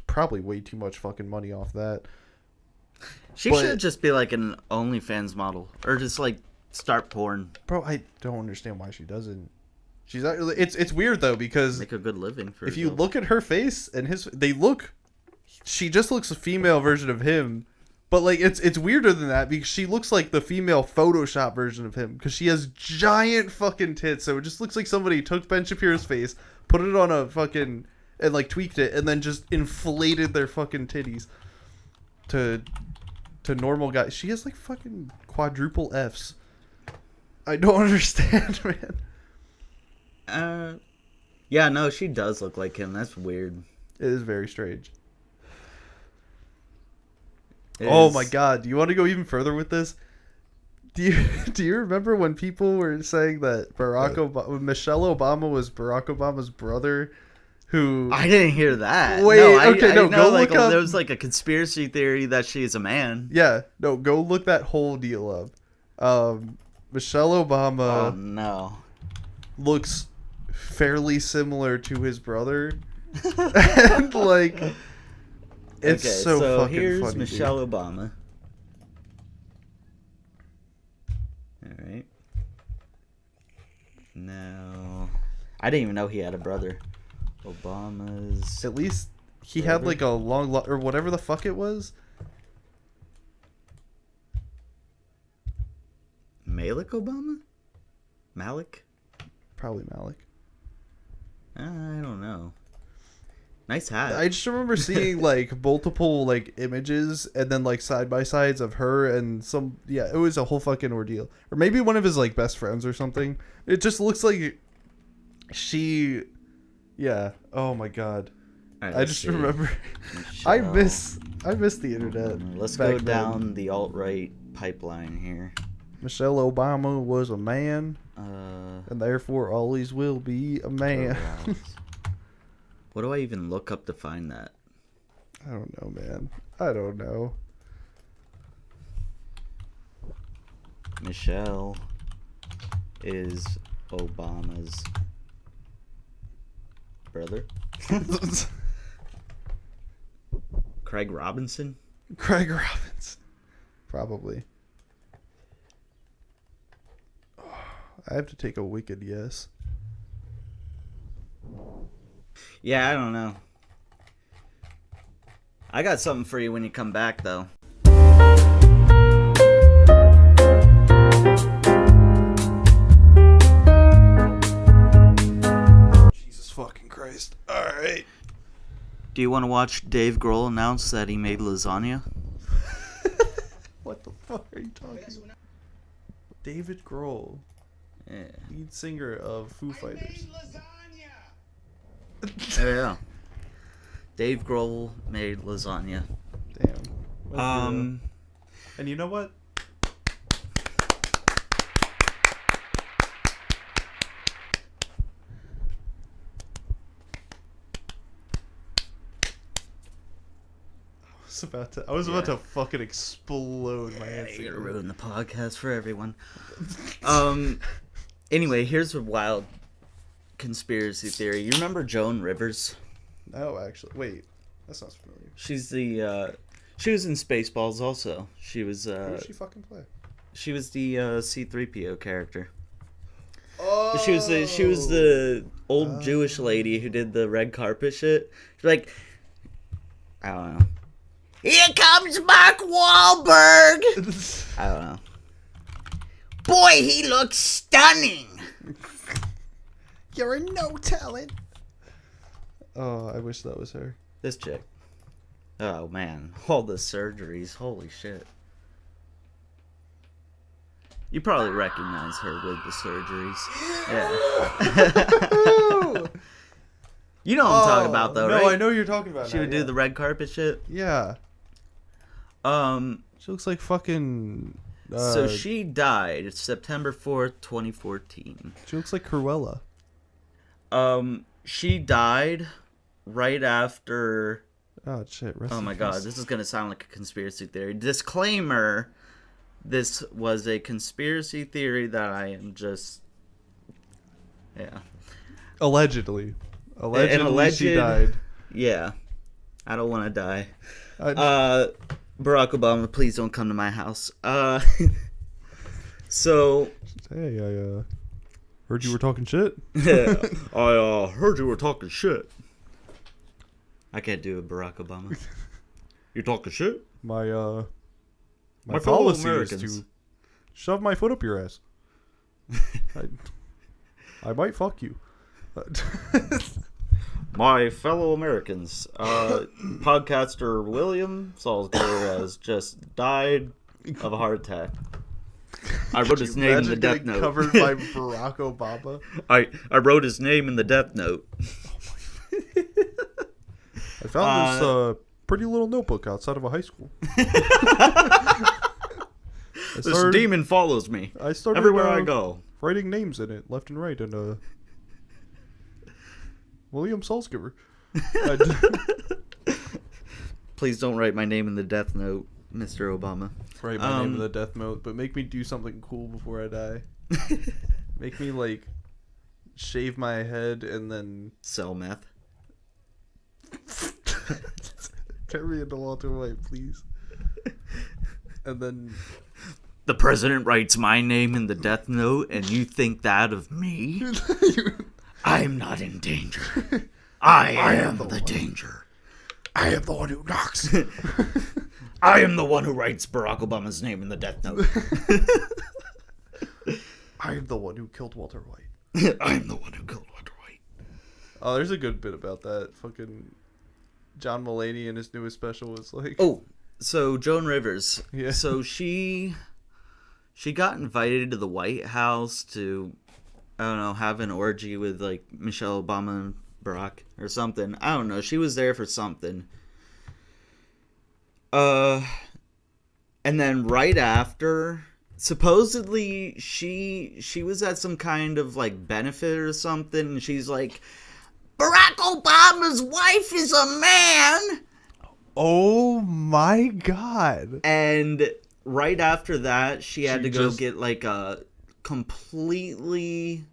Speaker 3: probably way too much fucking money off that.
Speaker 2: She should just be like an OnlyFans model, or just like start porn.
Speaker 3: Bro, I don't understand why she doesn't. She's not, it's weird though, because
Speaker 2: Make a good living for
Speaker 3: if you
Speaker 2: herself.
Speaker 3: look at her face and she just looks a female version of him, but like it's weirder than that, because she looks like the female Photoshop version of him, because she has giant fucking tits. So it just looks like somebody took Ben Shapiro's face, put it on a fucking, and like tweaked it, and then just inflated their fucking titties to normal guys. She has like fucking quadruple Fs. I don't understand, man.
Speaker 2: Yeah, no, she does look like him. That's weird.
Speaker 3: It is very strange.
Speaker 2: It
Speaker 3: Oh
Speaker 2: is-
Speaker 3: my god, do you want to go even further with this? Do you remember when people were saying that Michelle Obama was Barack Obama's brother, who
Speaker 2: I didn't hear that.
Speaker 3: Wait,
Speaker 2: no, I
Speaker 3: okay, no,
Speaker 2: know,
Speaker 3: go
Speaker 2: like,
Speaker 3: look up-
Speaker 2: there was like a conspiracy theory that she is a man.
Speaker 3: yeah, no, go look that whole deal up. Michelle
Speaker 2: Oh
Speaker 3: Obama
Speaker 2: no.
Speaker 3: looks fairly similar to his brother. And like it's
Speaker 2: Okay,
Speaker 3: so fucking
Speaker 2: here's
Speaker 3: funny.
Speaker 2: Michelle Obama. All right. No, I didn't even know he had a brother. Obama's.
Speaker 3: Dude. At least he had
Speaker 2: Brother?
Speaker 3: like a long or whatever the fuck it was.
Speaker 2: Malik Obama? Malik?
Speaker 3: Probably Malik.
Speaker 2: I don't know. Nice hat.
Speaker 3: I just remember seeing like multiple like images and then like side by sides of her and some, yeah, it was a whole fucking ordeal. Or maybe one of his like best friends or something. It just looks like she, yeah. Oh my god.
Speaker 2: All right,
Speaker 3: I
Speaker 2: let's
Speaker 3: just
Speaker 2: see.
Speaker 3: remember. I miss the internet.
Speaker 2: Let's
Speaker 3: back
Speaker 2: go
Speaker 3: then.
Speaker 2: down the alt-right pipeline here.
Speaker 3: Michelle Obama was a man, and therefore always will be a man.
Speaker 2: What do I even look up to find that?
Speaker 3: I don't know, man. I don't know.
Speaker 2: Michelle is Obama's brother. Craig Robinson?
Speaker 3: Craig Robbins. Probably. I have to take a wicked yes.
Speaker 2: Yeah, I don't know. I got something for you when you come back, though.
Speaker 3: Jesus fucking Christ. Alright.
Speaker 2: Do you want to watch Dave Grohl announce that he made lasagna?
Speaker 3: What the fuck are you talking about? David Grohl,
Speaker 2: Yeah.
Speaker 3: lead singer of Foo Fighters.
Speaker 2: Yeah. Dave Grohl made lasagna.
Speaker 3: Damn. What the- and you know what? I was about to fucking explode my
Speaker 2: You're
Speaker 3: Instagram.
Speaker 2: gonna ruin the podcast for everyone. Anyway, here's a wild conspiracy theory. You remember Joan Rivers?
Speaker 3: No, actually. Wait. That sounds familiar.
Speaker 2: She's the she was in Spaceballs also. She was
Speaker 3: Who did she fucking play?
Speaker 2: she was the C3PO character.
Speaker 3: Oh!
Speaker 2: She was the old Jewish lady who did the red carpet shit. She's like, I don't know. Here comes Mark Wahlberg. I don't know. Boy, he looks stunning.
Speaker 3: You're a no talent. Oh, I wish that was her.
Speaker 2: This chick. Oh man, all the surgeries. Holy shit. You probably recognize her with the surgeries. Yeah. You know what I'm talking about, though,
Speaker 3: no,
Speaker 2: right?
Speaker 3: No, I know you're talking about.
Speaker 2: She would do the red carpet shit.
Speaker 3: Yeah. She looks like fucking.
Speaker 2: So she died September 4th, 2014.
Speaker 3: She looks like Cruella.
Speaker 2: She died right after.
Speaker 3: Oh shit!
Speaker 2: Oh my god, this is gonna sound like a conspiracy theory. Disclaimer: this was a conspiracy theory that I am just. Yeah.
Speaker 3: Allegedly.
Speaker 2: Allegedly,
Speaker 3: she died.
Speaker 2: Yeah. I don't want to die. Barack Obama, please don't come to my house. So.
Speaker 3: Hey, I heard you were talking shit.
Speaker 2: Yeah, I heard you were talking shit. I can't do it, Barack Obama. You talking shit?
Speaker 3: My
Speaker 2: My fellow
Speaker 3: policy is
Speaker 2: Americans.
Speaker 3: to shove my foot up your ass. I might fuck you.
Speaker 2: My fellow Americans, podcaster William Salzberg has just died of a heart attack. I wrote his name in the death note.
Speaker 3: Covered by Barack Obama.
Speaker 2: I wrote his name in the death note.
Speaker 3: I found this pretty little notebook outside of a high school.
Speaker 2: This demon follows me.
Speaker 3: I started
Speaker 2: everywhere I go.
Speaker 3: Writing names in it, left and right, and William Salzgiver.
Speaker 2: Please don't write my name in the death note, Mr. Obama.
Speaker 3: Write my name in the death note, but make me do something cool before I die. Make me, like, shave my head and then...
Speaker 2: Sell meth.
Speaker 3: Turn me into Walter White, please. And then...
Speaker 2: The president writes my name in the death note, and you think that of me? I am not in danger. I am the danger.
Speaker 3: I am the one who knocks.
Speaker 2: I am the one who writes Barack Obama's name in the death note.
Speaker 3: I am the one who killed Walter White.
Speaker 2: I am the one who killed Walter White.
Speaker 3: Oh, there's a good bit about that. Fucking John Mulaney in his newest special was like...
Speaker 2: Oh, so Joan Rivers.
Speaker 3: Yeah.
Speaker 2: So she got invited to the White House to, I don't know, have an orgy with, like, Michelle Obama and Barack or something. I don't know. She was there for something. And then right after, supposedly she was at some kind of, like, benefit or something, and she's like, Barack Obama's wife is a man!
Speaker 3: Oh my god.
Speaker 2: And right after that, she had to go get, like, a completely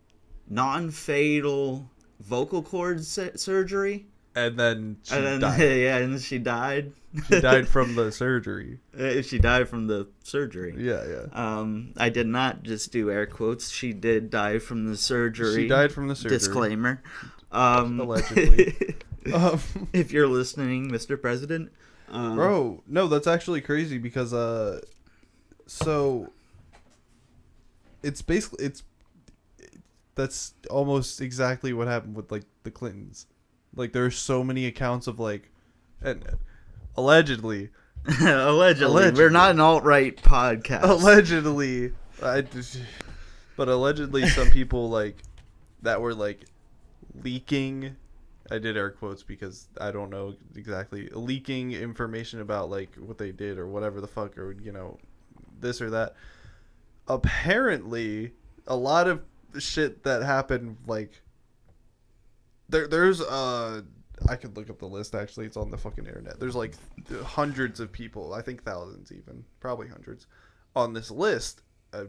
Speaker 2: non-fatal vocal cord surgery.
Speaker 3: And then she died.
Speaker 2: Yeah, and she died.
Speaker 3: She died from the surgery.
Speaker 2: She died from the surgery.
Speaker 3: Yeah, yeah.
Speaker 2: I did not just do air quotes. She did die from the surgery.
Speaker 3: She died from the surgery.
Speaker 2: Disclaimer.
Speaker 3: Allegedly.
Speaker 2: If you're listening, Mr. President.
Speaker 3: Bro, no, that's actually crazy because, so, it's basically, that's almost exactly what happened with, like, the Clintons. Like, there's so many accounts of, like, and allegedly.
Speaker 2: Allegedly. We're not an alt-right podcast.
Speaker 3: Allegedly. But allegedly some people, like, that were, like, leaking, I did air quotes because I don't know exactly, leaking information about, like, what they did or whatever the fuck, or, you know, this or that. Apparently, a lot of shit that happened, like, there's I could look up the list. Actually, it's on the fucking internet. There's like hundreds of people. I think thousands, even probably hundreds, on this list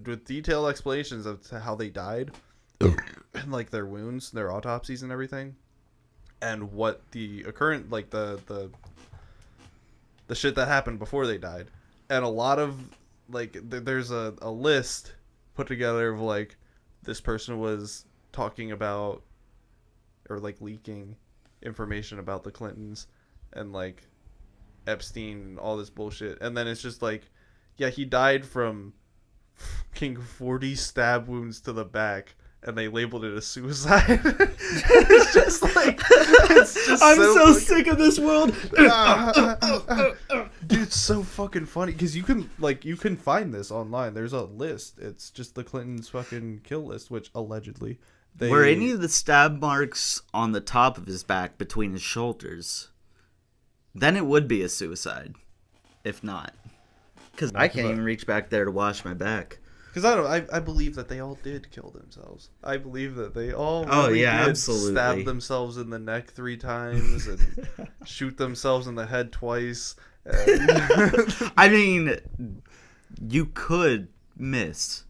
Speaker 3: with detailed explanations of how they died and like their wounds, their autopsies, and everything, and what the occurrent like the shit that happened before they died. And a lot of like there's a list put together of like this person was talking about or like leaking information about the Clintons and like Epstein and all this bullshit, and then it's just like, yeah, he died from fucking 40 stab wounds to the back, and they labeled it a suicide. It's just like, I'm
Speaker 2: so sick of this world.
Speaker 3: Dude, it's so fucking funny because you can find this online. There's a list. It's just the Clintons' fucking kill list, which allegedly
Speaker 2: were any of the stab marks on the top of his back between his shoulders, then it would be a suicide. If not, because I can't even reach back there to wash my back.
Speaker 3: Because I believe that they all did kill themselves. I believe that they all did
Speaker 2: absolutely
Speaker 3: stab themselves in the neck 3 times and shoot themselves in the head twice.
Speaker 2: I mean, you could miss.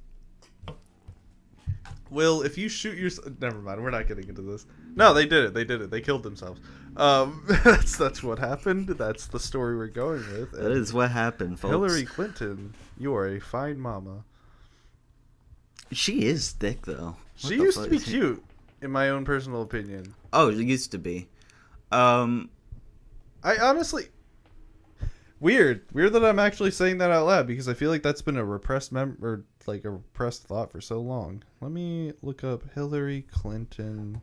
Speaker 3: Will, if you shoot yourself... Never mind, we're not getting into this. No, they did it. They killed themselves. That's what happened. That's the story we're going with.
Speaker 2: That is what happened, folks.
Speaker 3: Hillary Clinton, you are a fine mama.
Speaker 2: She is thick, though.
Speaker 3: She used to be cute, in my own personal opinion.
Speaker 2: Oh, she used to be.
Speaker 3: I honestly... Weird that I'm actually saying that out loud, because I feel like that's been a repressed a repressed thought for so long. Let me look up Hillary Clinton.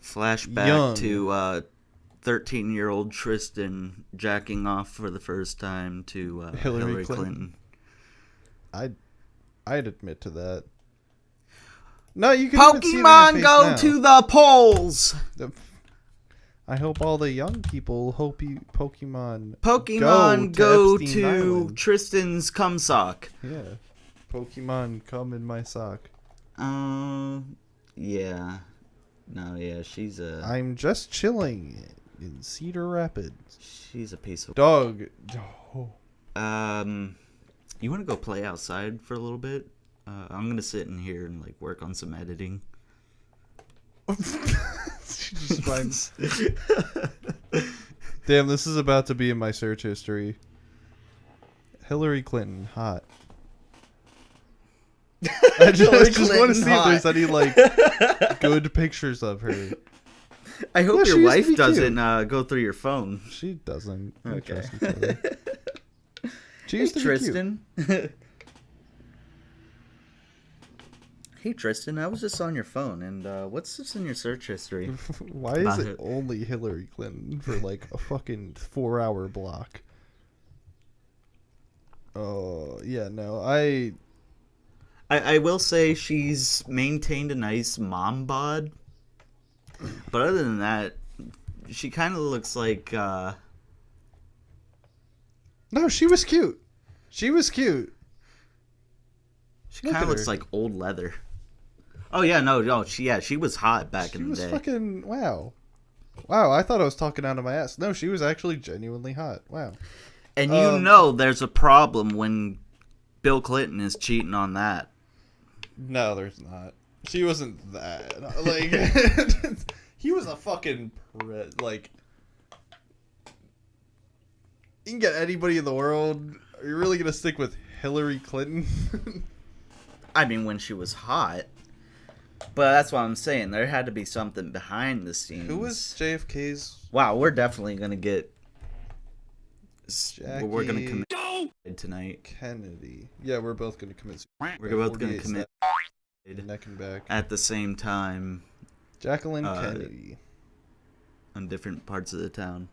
Speaker 2: Flashback
Speaker 3: young.
Speaker 2: To 13-year-old Tristan jacking off for the first time to Hillary Clinton.
Speaker 3: I'd admit to that. No, you can
Speaker 2: Pokemon go to the polls.
Speaker 3: I hope all the young people Pokemon
Speaker 2: go
Speaker 3: Epstein
Speaker 2: to
Speaker 3: Island.
Speaker 2: Tristan's cum sock.
Speaker 3: Yeah. Pokemon come in my sock.
Speaker 2: Yeah. No, yeah, she's a...
Speaker 3: I'm just chilling in Cedar Rapids.
Speaker 2: She's a piece of...
Speaker 3: Dog. Oh.
Speaker 2: You want to go play outside for a little bit? I'm going to sit in here and, like, work on some editing.
Speaker 3: She just finds... Damn, this is about to be in my search history. Hillary Clinton, hot. I just want to see if there's any like good pictures of her.
Speaker 2: I hope your wife doesn't go through your phone.
Speaker 3: She doesn't.
Speaker 2: Okay.
Speaker 3: She used to
Speaker 2: Tristan.
Speaker 3: be cute.
Speaker 2: Hey Tristan, I was just on your phone, and what's this in your search history?
Speaker 3: Why is it only Hillary Clinton for like a fucking 4-hour block? Oh yeah, no, I
Speaker 2: will say she's maintained a nice mom bod, but other than that, she kind of looks like.
Speaker 3: No, she was cute. She was cute.
Speaker 2: She kind of looks like old leather. Oh yeah, no, she was hot back in the day.
Speaker 3: She was fucking wow. I thought I was talking out of my ass. No, she was actually genuinely hot. Wow.
Speaker 2: And you know, there's a problem when Bill Clinton is cheating on that.
Speaker 3: No, there's not. She wasn't that. Like, he was a fucking like. You can get anybody in the world. Are you really gonna stick with Hillary Clinton?
Speaker 2: I mean, when she was hot. But that's what I'm saying. There had to be something behind the scenes.
Speaker 3: Who was JFK's?
Speaker 2: Wow, we're definitely gonna get.
Speaker 3: Jackie
Speaker 2: we're gonna commit tonight.
Speaker 3: Kennedy. Yeah, we're both gonna commit.
Speaker 2: We're both gonna commit
Speaker 3: neck and back
Speaker 2: at the same time.
Speaker 3: Jacqueline Kennedy.
Speaker 2: On different parts of the town.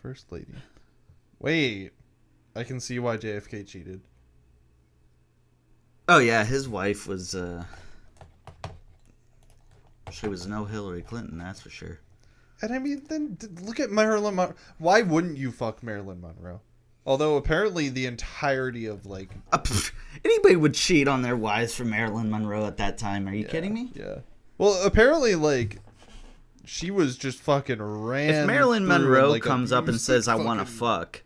Speaker 3: First lady. Wait, I can see why JFK cheated.
Speaker 2: Oh yeah, his wife was. She was no Hillary Clinton, that's for sure.
Speaker 3: And I mean, then look at Marilyn Monroe. Why wouldn't you fuck Marilyn Monroe? Although apparently the entirety of like
Speaker 2: anybody would cheat on their wives for Marilyn Monroe at that time. Are you kidding me?
Speaker 3: Yeah. Well, apparently like she was just fucking ran.
Speaker 2: If Marilyn
Speaker 3: through
Speaker 2: Monroe
Speaker 3: like,
Speaker 2: comes up and
Speaker 3: abused
Speaker 2: says,
Speaker 3: the
Speaker 2: I want to
Speaker 3: fucking-
Speaker 2: fuck,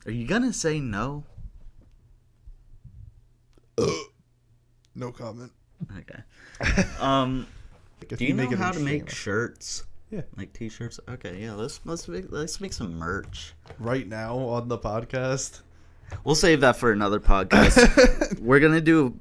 Speaker 2: are you going to say no?
Speaker 3: No comment.
Speaker 2: Okay.
Speaker 3: Like, if
Speaker 2: Do you know
Speaker 3: make it
Speaker 2: how to make
Speaker 3: interesting
Speaker 2: shirts?
Speaker 3: Yeah.
Speaker 2: Like t-shirts? Okay, yeah, let's make some merch.
Speaker 3: right now on the podcast.
Speaker 2: We'll save that for another podcast. We're going to do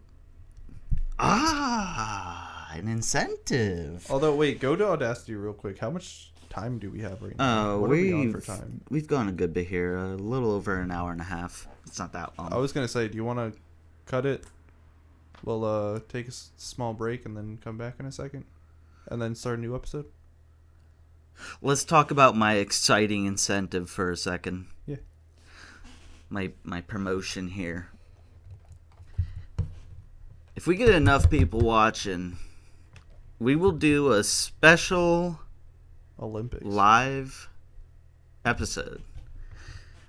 Speaker 2: an incentive.
Speaker 3: Although, wait, go to Audacity real quick. How much time do we have right now? What are we on for time?
Speaker 2: We've gone a good bit here, a little over an hour and a half. It's not that long.
Speaker 3: I was gonna say, do you want to cut it? We'll take a small break and then come back in a second, and then start a new episode.
Speaker 2: Let's talk about my exciting incentive for a second.
Speaker 3: Yeah.
Speaker 2: My promotion here. If we get enough people watching, we will do a special
Speaker 3: Olympics.
Speaker 2: live episode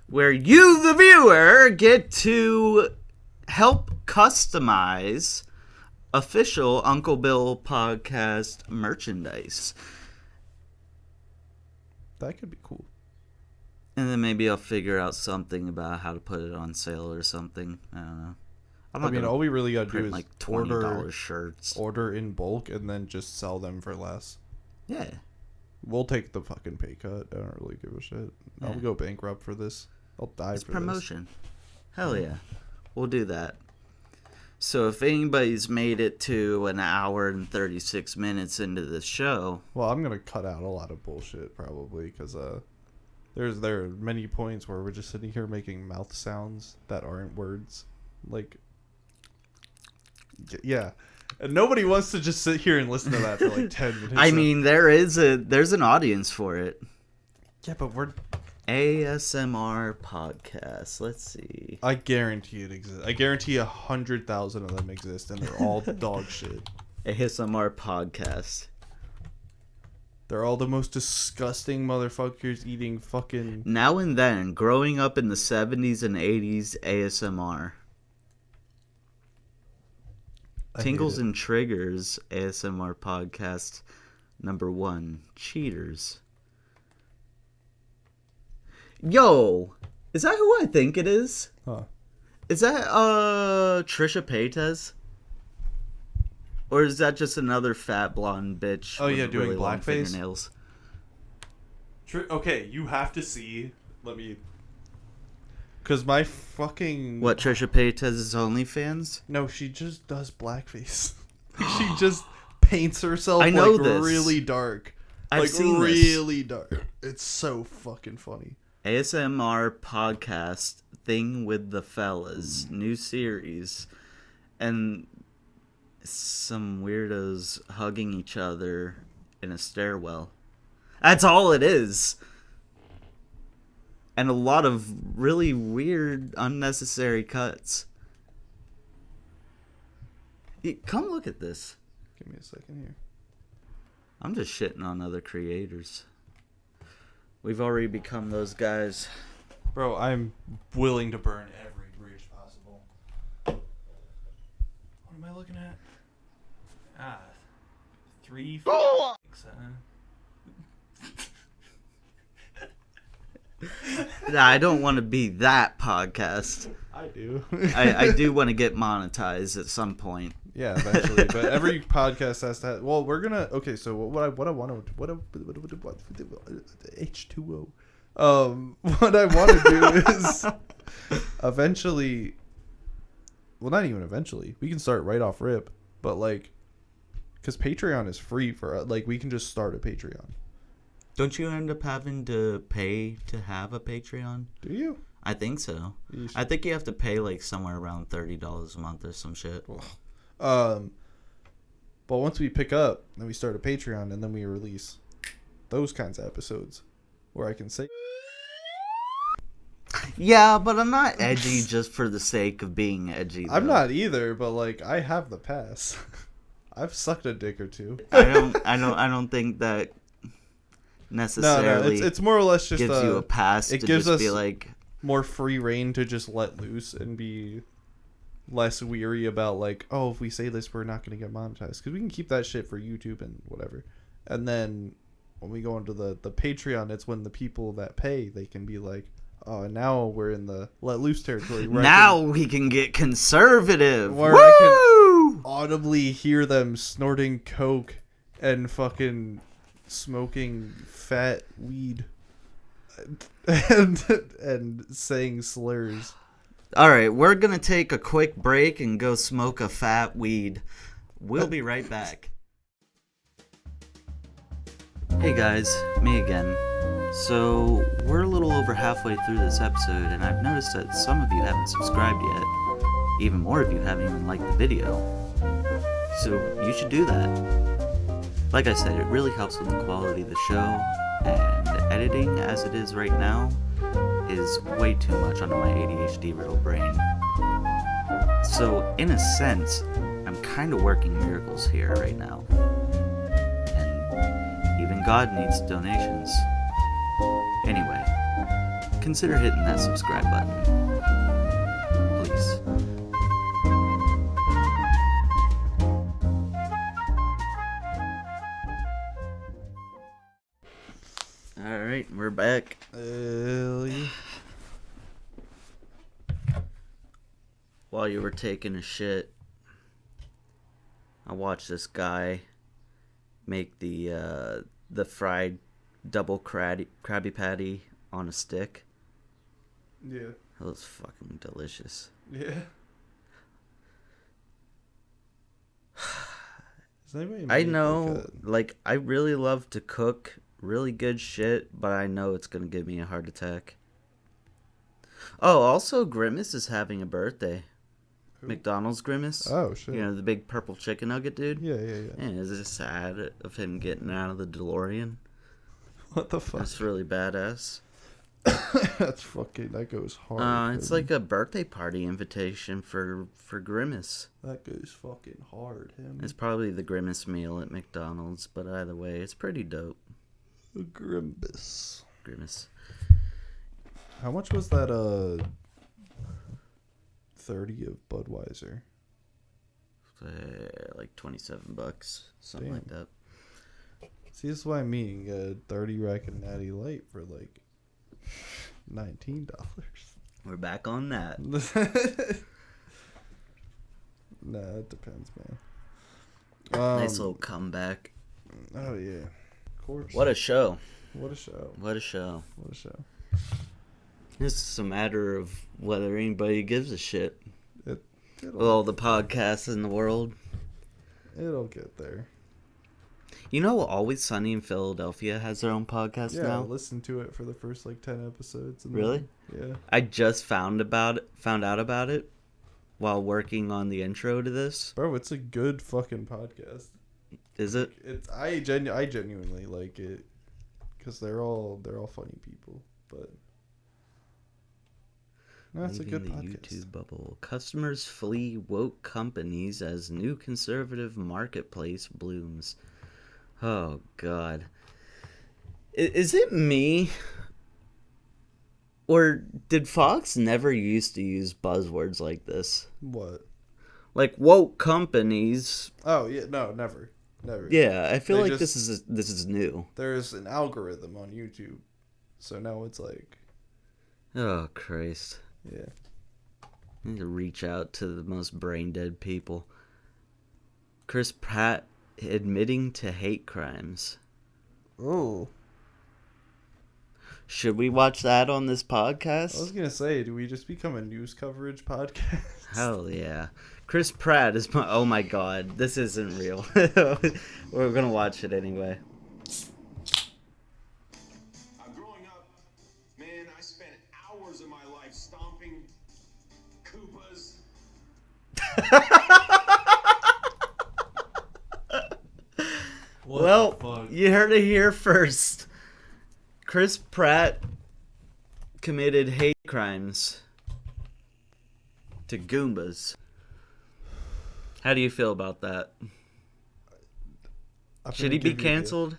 Speaker 2: where you, the viewer, get to help customize official Uncle Bill podcast merchandise.
Speaker 3: That could be cool.
Speaker 2: And then maybe I'll figure out something about how to put it on sale or something. I don't know. I'm not
Speaker 3: I mean,
Speaker 2: gonna
Speaker 3: all we really gotta do
Speaker 2: print
Speaker 3: is
Speaker 2: like $20
Speaker 3: order
Speaker 2: shirts.
Speaker 3: in bulk and then just sell them for less.
Speaker 2: Yeah.
Speaker 3: We'll take the fucking pay cut. I don't really give a shit. I'll
Speaker 2: Yeah.
Speaker 3: go bankrupt for this. I'll die
Speaker 2: It's
Speaker 3: for
Speaker 2: promotion. Hell yeah. We'll do that. So if anybody's made it to an hour and 36 minutes into the show,
Speaker 3: this. Well, I'm gonna cut out a lot of bullshit probably because there are many points where we're just sitting here making mouth sounds that aren't words, like yeah, and nobody wants to just sit here and listen to that for like 10 minutes.
Speaker 2: I mean, there's an audience for it.
Speaker 3: yeah, but we're.
Speaker 2: ASMR podcast. Let's see.
Speaker 3: I guarantee it exists. I guarantee 100,000 of them exist, and they're all dog shit.
Speaker 2: ASMR podcast.
Speaker 3: They're all the most disgusting motherfuckers eating fucking.
Speaker 2: Now and then, growing up in the 70s and 80s, ASMR.
Speaker 3: I hate
Speaker 2: Tingles
Speaker 3: it.
Speaker 2: and Triggers ASMR podcast number 1. Cheaters. Yo, is that who I think it is?
Speaker 3: Huh.
Speaker 2: Is that Trisha Paytas? Or is that just another fat blonde bitch?
Speaker 3: Oh,
Speaker 2: with
Speaker 3: yeah, doing
Speaker 2: really long
Speaker 3: blackface?
Speaker 2: fingernails?
Speaker 3: Okay, you have to see. Let me. Because my fucking.
Speaker 2: What, Trisha Paytas' OnlyFans?
Speaker 3: No, she just does blackface. She just paints herself
Speaker 2: I know
Speaker 3: like
Speaker 2: this.
Speaker 3: really dark.
Speaker 2: I've
Speaker 3: like
Speaker 2: seen this.
Speaker 3: really dark. It's so fucking funny.
Speaker 2: ASMR podcast Thing with the Fellas, new series, and some weirdos hugging each other in a stairwell. That's all it is. And a lot of really weird, unnecessary cuts. Come look at this.
Speaker 3: Give me a second here.
Speaker 2: I'm just shitting on other creators. We've already become those guys.
Speaker 3: Bro, I'm willing to burn every bridge possible. What am I looking at? 3
Speaker 2: Nah, I don't want to be that podcast.
Speaker 3: I do.
Speaker 2: I do want to get monetized at some point.
Speaker 3: Yeah, eventually. But every podcast has to have, well, we're gonna, okay, so what I want to, H2O. What I want to do is eventually, well, not even eventually, we can start right off rip, but like, because Patreon is free for, like, we can just start a Patreon.
Speaker 2: Don't you end up having to pay to have a Patreon?
Speaker 3: Do you?
Speaker 2: I think so.
Speaker 3: Yeesh.
Speaker 2: I think you have to pay like somewhere around $30 a month or some shit.
Speaker 3: But once we pick up, then we start a Patreon, and then we release those kinds of episodes where I can say,
Speaker 2: Yeah, but I'm not edgy just for the sake of being edgy.
Speaker 3: I'm
Speaker 2: though.
Speaker 3: not either, but like, I have the pass. I've sucked a dick or two.
Speaker 2: I don't think that necessarily
Speaker 3: it's more or less just
Speaker 2: gives you a pass
Speaker 3: it
Speaker 2: to
Speaker 3: gives
Speaker 2: just
Speaker 3: us
Speaker 2: be like,
Speaker 3: more free reign to just let loose and be less weary about like, oh, if we say this, we're not going to get monetized, because we can keep that shit for YouTube and whatever. And then when we go into the Patreon, it's when the people that pay, they can be like, oh, and now we're in the let loose territory.
Speaker 2: Now we can get conservative.
Speaker 3: Where
Speaker 2: Woo!
Speaker 3: I can audibly hear them snorting coke and fucking smoking fat weed and saying slurs.
Speaker 2: All right, we're going to take a quick break and go smoke a fat weed. We'll be right back. Hey guys, me again. So, we're a little over halfway through this episode, and I've noticed that some of you haven't subscribed yet. Even more of you haven't even liked the video. So, you should do that. Like I said, it really helps with the quality of the show, and editing as it is right now is way too much onto my ADHD riddled brain. So, in a sense, I'm kind of working miracles here right now. And even God needs donations. Anyway, consider hitting that subscribe button. Please. Alright, we're back.
Speaker 3: Yeah.
Speaker 2: While you were taking a shit, I watched this guy make the fried double Krabby Patty on a stick.
Speaker 3: Yeah.
Speaker 2: That was fucking delicious.
Speaker 3: Yeah.
Speaker 2: I know, like, I really love to cook really good shit, but I know it's gonna give me a heart attack. Oh, also, Grimace is having a birthday.
Speaker 3: Who?
Speaker 2: McDonald's Grimace.
Speaker 3: Oh, shit.
Speaker 2: You know, the big purple chicken nugget dude?
Speaker 3: Yeah.
Speaker 2: Is it sad of him getting out of the DeLorean?
Speaker 3: What the fuck?
Speaker 2: That's really badass.
Speaker 3: That's fucking, that goes hard.
Speaker 2: It's like a birthday party invitation for Grimace.
Speaker 3: That goes fucking hard, him.
Speaker 2: It's probably the Grimace meal at McDonald's, but either way, it's pretty dope.
Speaker 3: Grimace. How much was that, 30 of Budweiser?
Speaker 2: Like $27, something
Speaker 3: Damn.
Speaker 2: like that.
Speaker 3: See, this is what I mean. 30 rack and natty light for like $19.
Speaker 2: We're back on that.
Speaker 3: Nah, it depends, man.
Speaker 2: Nice little comeback.
Speaker 3: Oh yeah, of course.
Speaker 2: What a show.
Speaker 3: What a show.
Speaker 2: What a show.
Speaker 3: What a show.
Speaker 2: This is a matter of whether anybody gives a shit.
Speaker 3: It'll,
Speaker 2: With all the podcasts in the world.
Speaker 3: It'll get there.
Speaker 2: You know, Always Sunny in Philadelphia has their own podcast
Speaker 3: Yeah,
Speaker 2: now?
Speaker 3: I listened to it for the first like 10 episodes. And
Speaker 2: Really?
Speaker 3: Then, yeah.
Speaker 2: I just found out about it while working on the intro to this.
Speaker 3: Bro, it's a good fucking podcast.
Speaker 2: Is it?
Speaker 3: I genuinely like it because they're all funny people, but no, it's a good
Speaker 2: Leaving the
Speaker 3: podcast.
Speaker 2: YouTube bubble. Customers flee woke companies as new conservative marketplace blooms. Oh, God. Is it me? Or did Fox never used to use buzzwords like this?
Speaker 3: What?
Speaker 2: Like woke companies.
Speaker 3: Oh yeah, no, never.
Speaker 2: Yeah, I feel
Speaker 3: They
Speaker 2: like
Speaker 3: just-
Speaker 2: this is new.
Speaker 3: There's an algorithm on YouTube, so now it's like,
Speaker 2: Oh, Christ.
Speaker 3: yeah.
Speaker 2: I need to reach out to the most brain dead people. Chris Pratt admitting to hate crimes.
Speaker 3: Oh,
Speaker 2: Should we watch that on this
Speaker 3: I was
Speaker 2: podcast?
Speaker 3: gonna say, do we just become a news coverage podcast?
Speaker 2: Hell yeah. Chris Pratt is my... Oh my god. This isn't real. We're gonna watch it anyway.
Speaker 4: Growing up, man, I spent hours of my life stomping Koopas.
Speaker 2: Well, you heard it here first. Chris Pratt committed hate crimes to Goombas. How do you feel about that? Should he be canceled?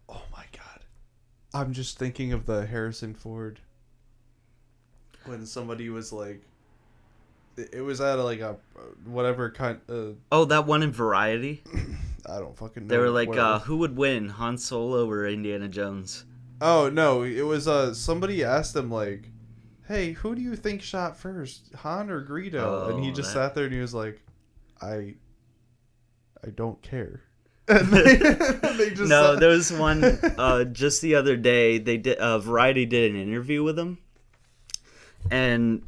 Speaker 3: Oh my god. I'm just thinking of the Harrison Ford. When somebody was like, it was at like a whatever kind
Speaker 2: Oh, that one in Variety?
Speaker 3: I don't fucking know.
Speaker 2: They were like,
Speaker 3: what it was.
Speaker 2: who would win, Han Solo or Indiana Jones?
Speaker 3: Oh no, it was somebody asked him like, "Hey, who do you think shot first, Han or Greedo?" And he just sat there and he was like, "I don't care." And they just
Speaker 2: No, there was one just the other day. They did Variety did an interview with him, and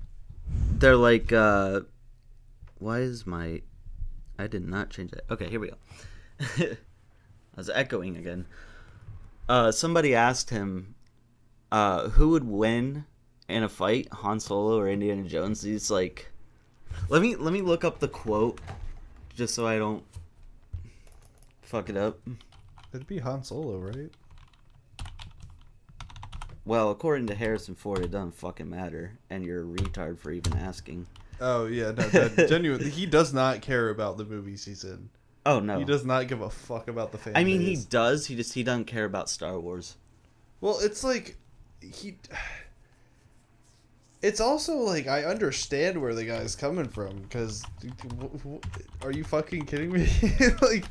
Speaker 2: they're like, "Why is my? I did not change that. Okay, here we go." I was echoing again. Somebody asked him, who would win in a fight, Han Solo or Indiana Jones? He's like, let me look up the quote, just so I don't fuck it up.
Speaker 3: It'd be Han Solo, right?
Speaker 2: Well, according to Harrison Ford, it doesn't fucking matter, and you're a retard for even asking.
Speaker 3: Oh yeah, no, that, genuinely, he does not care about the movies he's in.
Speaker 2: Oh no,
Speaker 3: He does not give a fuck about the fan
Speaker 2: I mean,
Speaker 3: base.
Speaker 2: he does. He doesn't care about Star Wars.
Speaker 3: Well, it's like it's also like I understand where the guy's coming from because are you fucking kidding me? Like,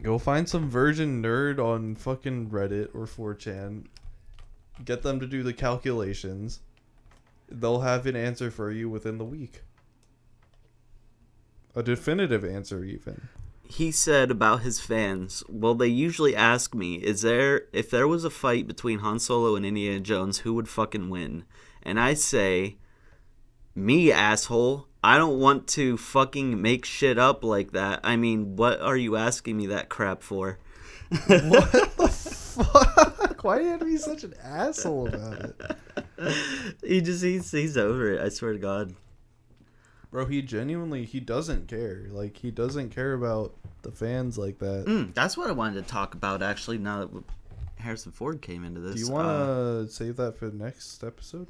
Speaker 3: go find some virgin nerd on fucking Reddit or 4chan. Get them to do the calculations. They'll have an answer for you within the week. A definitive answer, even.
Speaker 2: He said about his fans, well, they usually ask me, if there was a fight between Han Solo and Indiana Jones, who would fucking win? And I say, me, asshole. I don't want to fucking make shit up like that. I mean, what are you asking me that crap for?
Speaker 3: What the fuck? Why do you have to be such an asshole about it?
Speaker 2: He's over it, I swear to God.
Speaker 3: Bro, he doesn't care. Like, he doesn't care about the fans like that.
Speaker 2: That's what I wanted to talk about, actually, now that Harrison Ford came into this.
Speaker 3: Do you want to save that for the next episode?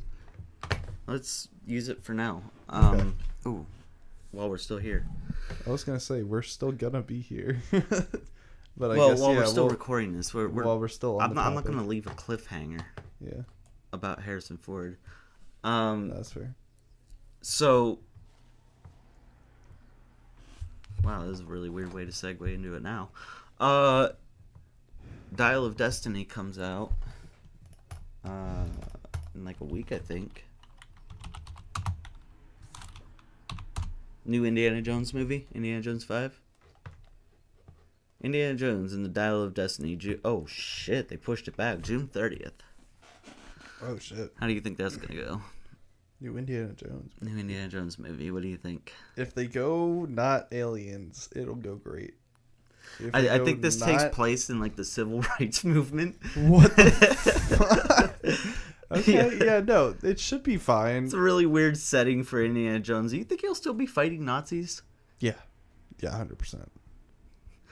Speaker 2: Let's use it for now.
Speaker 3: Okay.
Speaker 2: Ooh, while we're still here.
Speaker 3: I was going to say, we're still going to be here. But
Speaker 2: While we're still recording this,
Speaker 3: while we're still on
Speaker 2: I'm not going to leave a cliffhanger.
Speaker 3: Yeah.
Speaker 2: About Harrison Ford.
Speaker 3: That's fair.
Speaker 2: So... Wow, this is a really weird way to segue into it now. Dial of Destiny comes out in like a week, I think. New Indiana Jones movie, Indiana Jones 5. Indiana Jones and the Dial of Destiny. Oh shit, they pushed it back. June 30th.
Speaker 3: Oh shit.
Speaker 2: How do you think that's gonna go?
Speaker 3: New Indiana Jones.
Speaker 2: New Indiana Jones movie. What do you think?
Speaker 3: If they go not aliens, it'll go great.
Speaker 2: I think this takes place in like the civil rights movement.
Speaker 3: What the fuck? Okay, yeah, no, it should be fine.
Speaker 2: It's a really weird setting for Indiana Jones. Do you think he'll still be fighting Nazis?
Speaker 3: Yeah, 100%.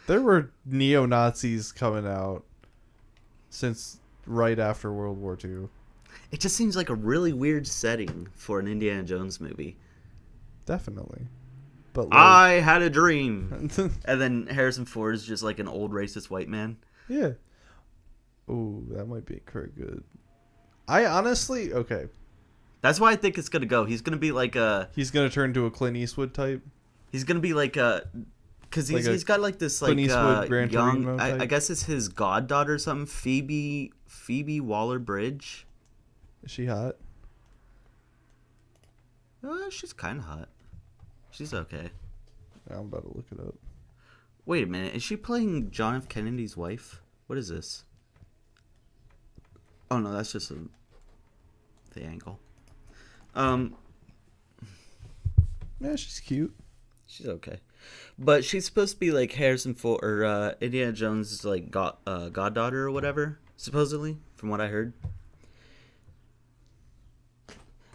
Speaker 3: There were neo-Nazis coming out since right after World War II.
Speaker 2: It just seems like a really weird setting for an Indiana Jones movie.
Speaker 3: Definitely. But
Speaker 2: I had a dream. And then Harrison Ford is just like an old racist white man.
Speaker 3: Yeah. Ooh, that might be very good. I honestly, okay.
Speaker 2: That's why I think it's going to go. He's going to be like a...
Speaker 3: He's going to turn into a Clint Eastwood type?
Speaker 2: He's going to be like a... Because he's got like this like
Speaker 3: Clint Eastwood, Gran Torino
Speaker 2: young...
Speaker 3: type?
Speaker 2: I guess it's his goddaughter or something. Phoebe Waller-Bridge.
Speaker 3: Is she hot?
Speaker 2: She's kind of hot. She's okay.
Speaker 3: I'm about to look it up.
Speaker 2: Wait a minute. Is she playing John F. Kennedy's wife? What is this? Oh, no. That's just the angle.
Speaker 3: Yeah, she's cute.
Speaker 2: She's okay. But she's supposed to be like Harrison Ford or Indiana Jones' like goddaughter or whatever, supposedly, from what I heard.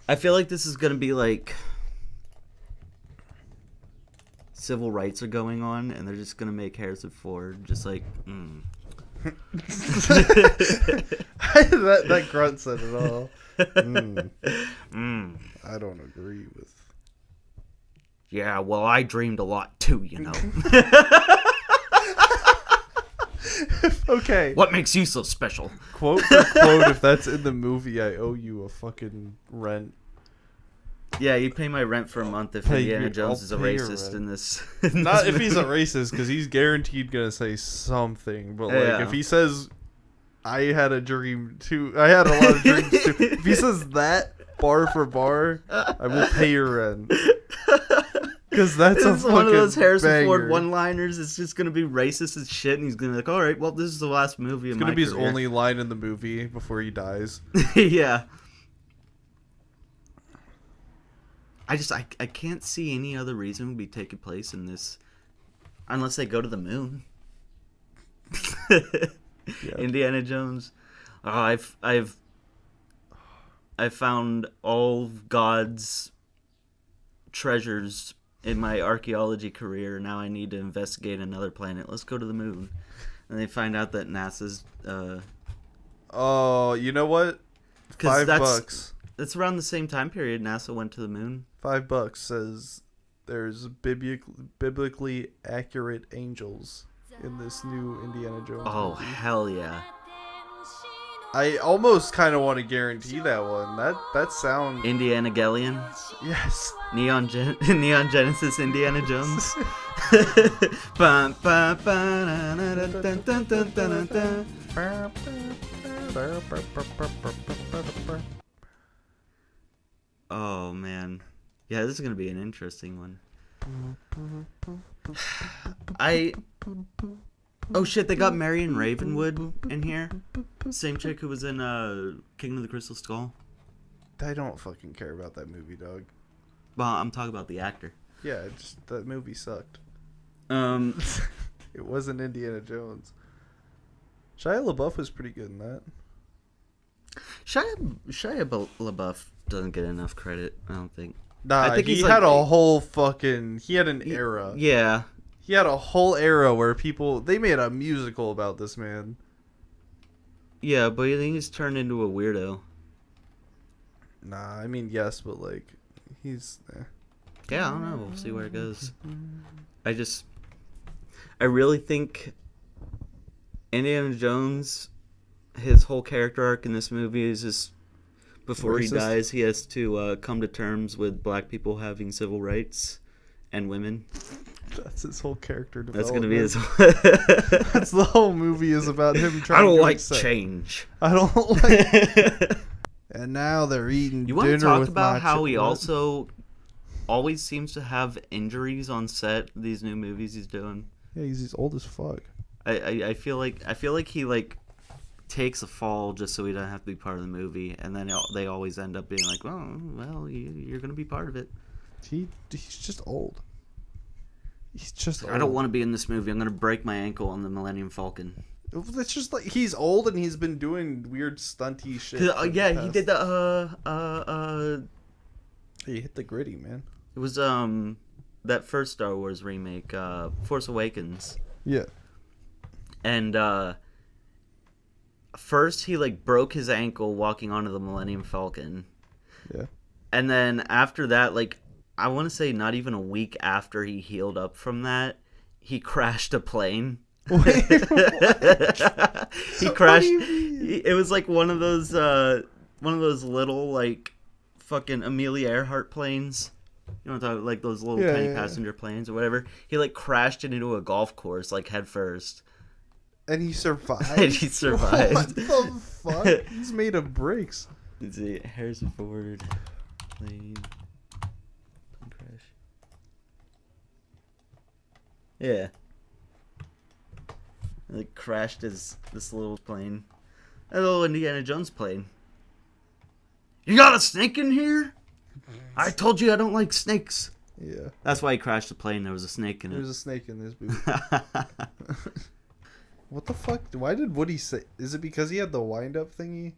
Speaker 2: I feel like this is going to be like civil rights are going on and they're just going to make Harrison Ford just like,
Speaker 3: that grunt said it all. I don't agree with.
Speaker 2: Yeah, well, I dreamed a lot too, you know.
Speaker 3: Okay.
Speaker 2: What makes you so special?
Speaker 3: Quote for quote, if that's in the movie, I owe you a fucking rent.
Speaker 2: Yeah, you pay my rent for a month if
Speaker 3: Pay
Speaker 2: Indiana
Speaker 3: your-
Speaker 2: Jones
Speaker 3: I'll
Speaker 2: is a
Speaker 3: pay your
Speaker 2: racist
Speaker 3: rent.
Speaker 2: in this.
Speaker 3: Not if he's a racist, because he's guaranteed gonna say something. But like,
Speaker 2: Yeah.
Speaker 3: if he says, "I had a dream too," I had a lot of dreams too. If he says that bar for bar, I will pay your rent. Because that's
Speaker 2: It's
Speaker 3: a
Speaker 2: one of those
Speaker 3: fucking
Speaker 2: Harrison Ford
Speaker 3: banger.
Speaker 2: one-liners. It's just gonna be racist as shit, and he's gonna be like, "All right, well, this is the last movie
Speaker 3: It's
Speaker 2: of
Speaker 3: gonna
Speaker 2: my
Speaker 3: be his
Speaker 2: career."
Speaker 3: only line in the movie before he dies.
Speaker 2: Yeah. I can't see any other reason would be taking place in this, unless they go to the moon. Indiana Jones. Oh, I've found all of God's treasures in my archaeology career. Now I need to investigate another planet. Let's go to the moon. And they find out that NASA's
Speaker 3: Oh, you know what?
Speaker 2: 'cause
Speaker 3: $5.
Speaker 2: That's around the same time period NASA went to the moon.
Speaker 3: $5 says there's biblically accurate angels in this new Indiana Jones
Speaker 2: Oh,
Speaker 3: movie.
Speaker 2: hell yeah.
Speaker 3: I almost kind of want to guarantee that one. That sound.
Speaker 2: Indiana Gellion.
Speaker 3: Yes.
Speaker 2: Neon Genesis Indiana Jones. Bum, bum, ba, na, na, da, dun, dun, dun, dun, dun, dun. Oh man, yeah, this is gonna be an interesting one. Oh shit, they got Marion Ravenwood in here. Same chick who was in Kingdom of the Crystal Skull.
Speaker 3: I don't fucking care about that movie, dog.
Speaker 2: Well, I'm talking about the actor.
Speaker 3: Yeah, just that movie sucked.
Speaker 2: It
Speaker 3: It wasn't Indiana Jones. Shia LaBeouf was pretty good in that.
Speaker 2: Shia LaBeouf doesn't get enough credit, I don't think.
Speaker 3: Nah,
Speaker 2: I think
Speaker 3: he
Speaker 2: he's
Speaker 3: had
Speaker 2: like-
Speaker 3: a whole fucking. He had an era.
Speaker 2: Yeah.
Speaker 3: He had a whole era where they made a musical about this man.
Speaker 2: Yeah, but I think he's turned into a weirdo.
Speaker 3: Nah, I mean, yes, but like, he's.
Speaker 2: Yeah, I don't know. We'll see where it goes. I really think Indiana Jones, his whole character arc in this movie is just before he
Speaker 3: Racist?
Speaker 2: dies, he has to come to terms with black people having civil rights and women.
Speaker 3: That's his whole character
Speaker 2: That's
Speaker 3: development.
Speaker 2: gonna be his.
Speaker 3: That's the whole movie is about him trying.
Speaker 2: I don't
Speaker 3: to
Speaker 2: like
Speaker 3: accept.
Speaker 2: change.
Speaker 3: I don't like. And now they're eating
Speaker 2: You want to
Speaker 3: dinner
Speaker 2: talk
Speaker 3: with
Speaker 2: about
Speaker 3: my
Speaker 2: how he
Speaker 3: chicken.
Speaker 2: also always seems to have injuries on set? These new movies he's doing.
Speaker 3: Yeah, he's old as fuck.
Speaker 2: I feel like he like takes a fall just so he doesn't have to be part of the movie, and then they always end up being like, well, you're gonna be part of it.
Speaker 3: He's just old. He's just.
Speaker 2: I don't want to be in this movie. I'm gonna break my ankle on the Millennium Falcon.
Speaker 3: It's just like he's old and he's been doing weird stunty shit. for the
Speaker 2: Yeah, he
Speaker 3: past-
Speaker 2: did the
Speaker 3: He hit the gritty, man.
Speaker 2: It was that first Star Wars remake, Force Awakens.
Speaker 3: Yeah.
Speaker 2: And first he like broke his ankle walking onto the Millennium Falcon.
Speaker 3: Yeah.
Speaker 2: And then after that, like I want to say not even a week after he healed up from that, he crashed a plane.
Speaker 3: Wait,
Speaker 2: He crashed.
Speaker 3: What do you mean?
Speaker 2: It was like one of those little like fucking Amelia Earhart planes. You know what I'm talking about? Like those little
Speaker 3: Yeah,
Speaker 2: tiny
Speaker 3: yeah, yeah.
Speaker 2: passenger planes or whatever. He like crashed it into a golf course like head first.
Speaker 3: And he survived.
Speaker 2: And he survived.
Speaker 3: What the fuck? He's made of bricks.
Speaker 2: Let's see, Harrison Ford plane crash. Yeah. Like crashed this little plane. A little Indiana Jones plane. You got a snake in here? I told you I don't like snakes.
Speaker 3: Yeah.
Speaker 2: That's why he crashed the plane. There was a snake in
Speaker 3: There's
Speaker 2: it.
Speaker 3: a snake in this boot. What the fuck? Why did Woody say? Is it because he had the wind up thingy?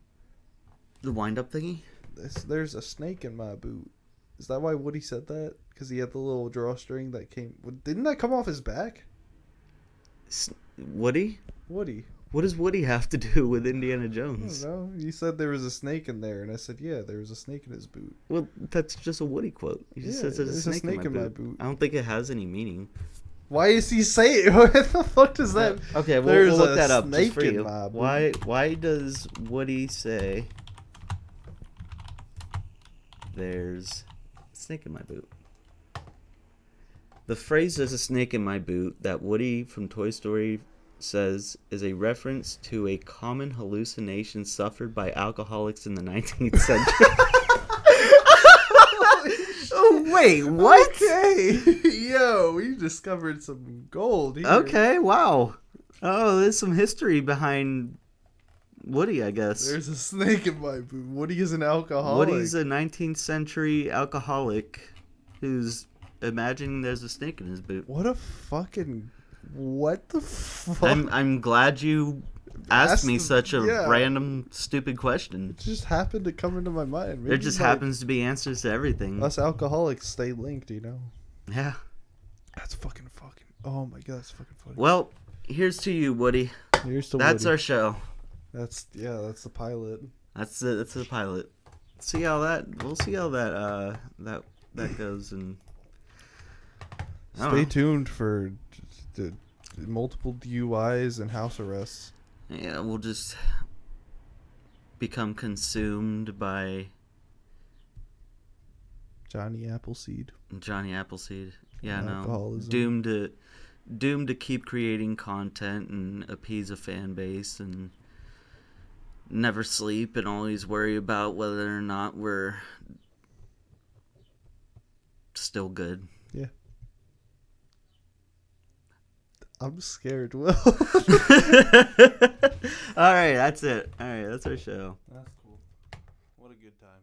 Speaker 2: The wind-up thingy?
Speaker 3: There's a snake in my boot. Is that why Woody said that? Because he had the little drawstring that came. Didn't that come off his back?
Speaker 2: Woody?
Speaker 3: Woody.
Speaker 2: What does Woody have to do with Indiana
Speaker 3: I
Speaker 2: Jones?
Speaker 3: don't know. You said there was a snake in there, and I said, yeah, there was a snake in his boot.
Speaker 2: Well, that's just a Woody quote. He just
Speaker 3: Yeah,
Speaker 2: says there's a snake, in my boot. I don't think it has any meaning.
Speaker 3: Why is he saying? What the fuck does that?
Speaker 2: Okay,
Speaker 3: There's
Speaker 2: we'll look
Speaker 3: a
Speaker 2: that up
Speaker 3: snake
Speaker 2: just for
Speaker 3: in
Speaker 2: you.
Speaker 3: my boot.
Speaker 2: Why does Woody say there's Snake in my boot. The phrase "there's a snake in my boot" that Woody from Toy Story says is a reference to a common hallucination suffered by alcoholics in the 19th century. Oh, wait, what?
Speaker 3: Okay. Yo, we discovered some gold here.
Speaker 2: Okay, wow. Oh, there's some history behind Woody, I guess.
Speaker 3: There's a snake in my boot. Woody is an alcoholic.
Speaker 2: Woody's a 19th century alcoholic who's imagining there's a snake in his boot.
Speaker 3: What a fucking... What the fuck?
Speaker 2: I'm glad you asked me such a
Speaker 3: yeah.
Speaker 2: random, stupid question.
Speaker 3: It just happened to come into my mind. Maybe
Speaker 2: There just happens to be answers to everything.
Speaker 3: Us alcoholics stay linked, you know?
Speaker 2: Yeah.
Speaker 3: That's fucking... Oh my god, that's fucking funny.
Speaker 2: Well, here's to you, Woody.
Speaker 3: Here's to
Speaker 2: That's
Speaker 3: Woody.
Speaker 2: our show.
Speaker 3: That's the pilot.
Speaker 2: That's the pilot. See how that... We'll see how that goes, and... I don't
Speaker 3: Stay
Speaker 2: know.
Speaker 3: tuned for the multiple DUIs and house arrests.
Speaker 2: Yeah, we'll just become consumed by
Speaker 3: Johnny Appleseed.
Speaker 2: Johnny Appleseed. Yeah, no.
Speaker 3: Alcoholism.
Speaker 2: Doomed to keep creating content and appease a fan base and never sleep and always worry about whether or not we're still good.
Speaker 3: Yeah. I'm scared, Will.
Speaker 2: All right, that's it. All right, that's our show.
Speaker 3: That's cool. What a good time.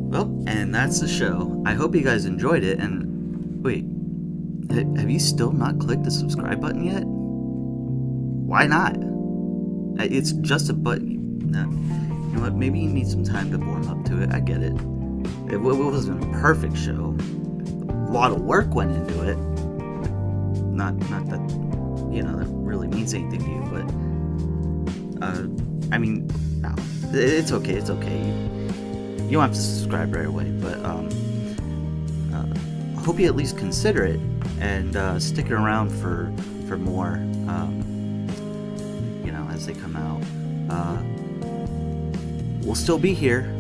Speaker 2: Well, and that's the show. I hope you guys enjoyed it. And wait, have you still not clicked the subscribe button yet? Why not? It's just a button. No, you know what? Maybe you need some time to warm up to it. I get it. It wasn't a perfect show. A lot of work went into it. Not that that really means anything to you, but I mean, no, it's okay. It's okay. You don't have to subscribe right away, but I hope you at least consider it and stick around for more. As they come out, we'll still be here.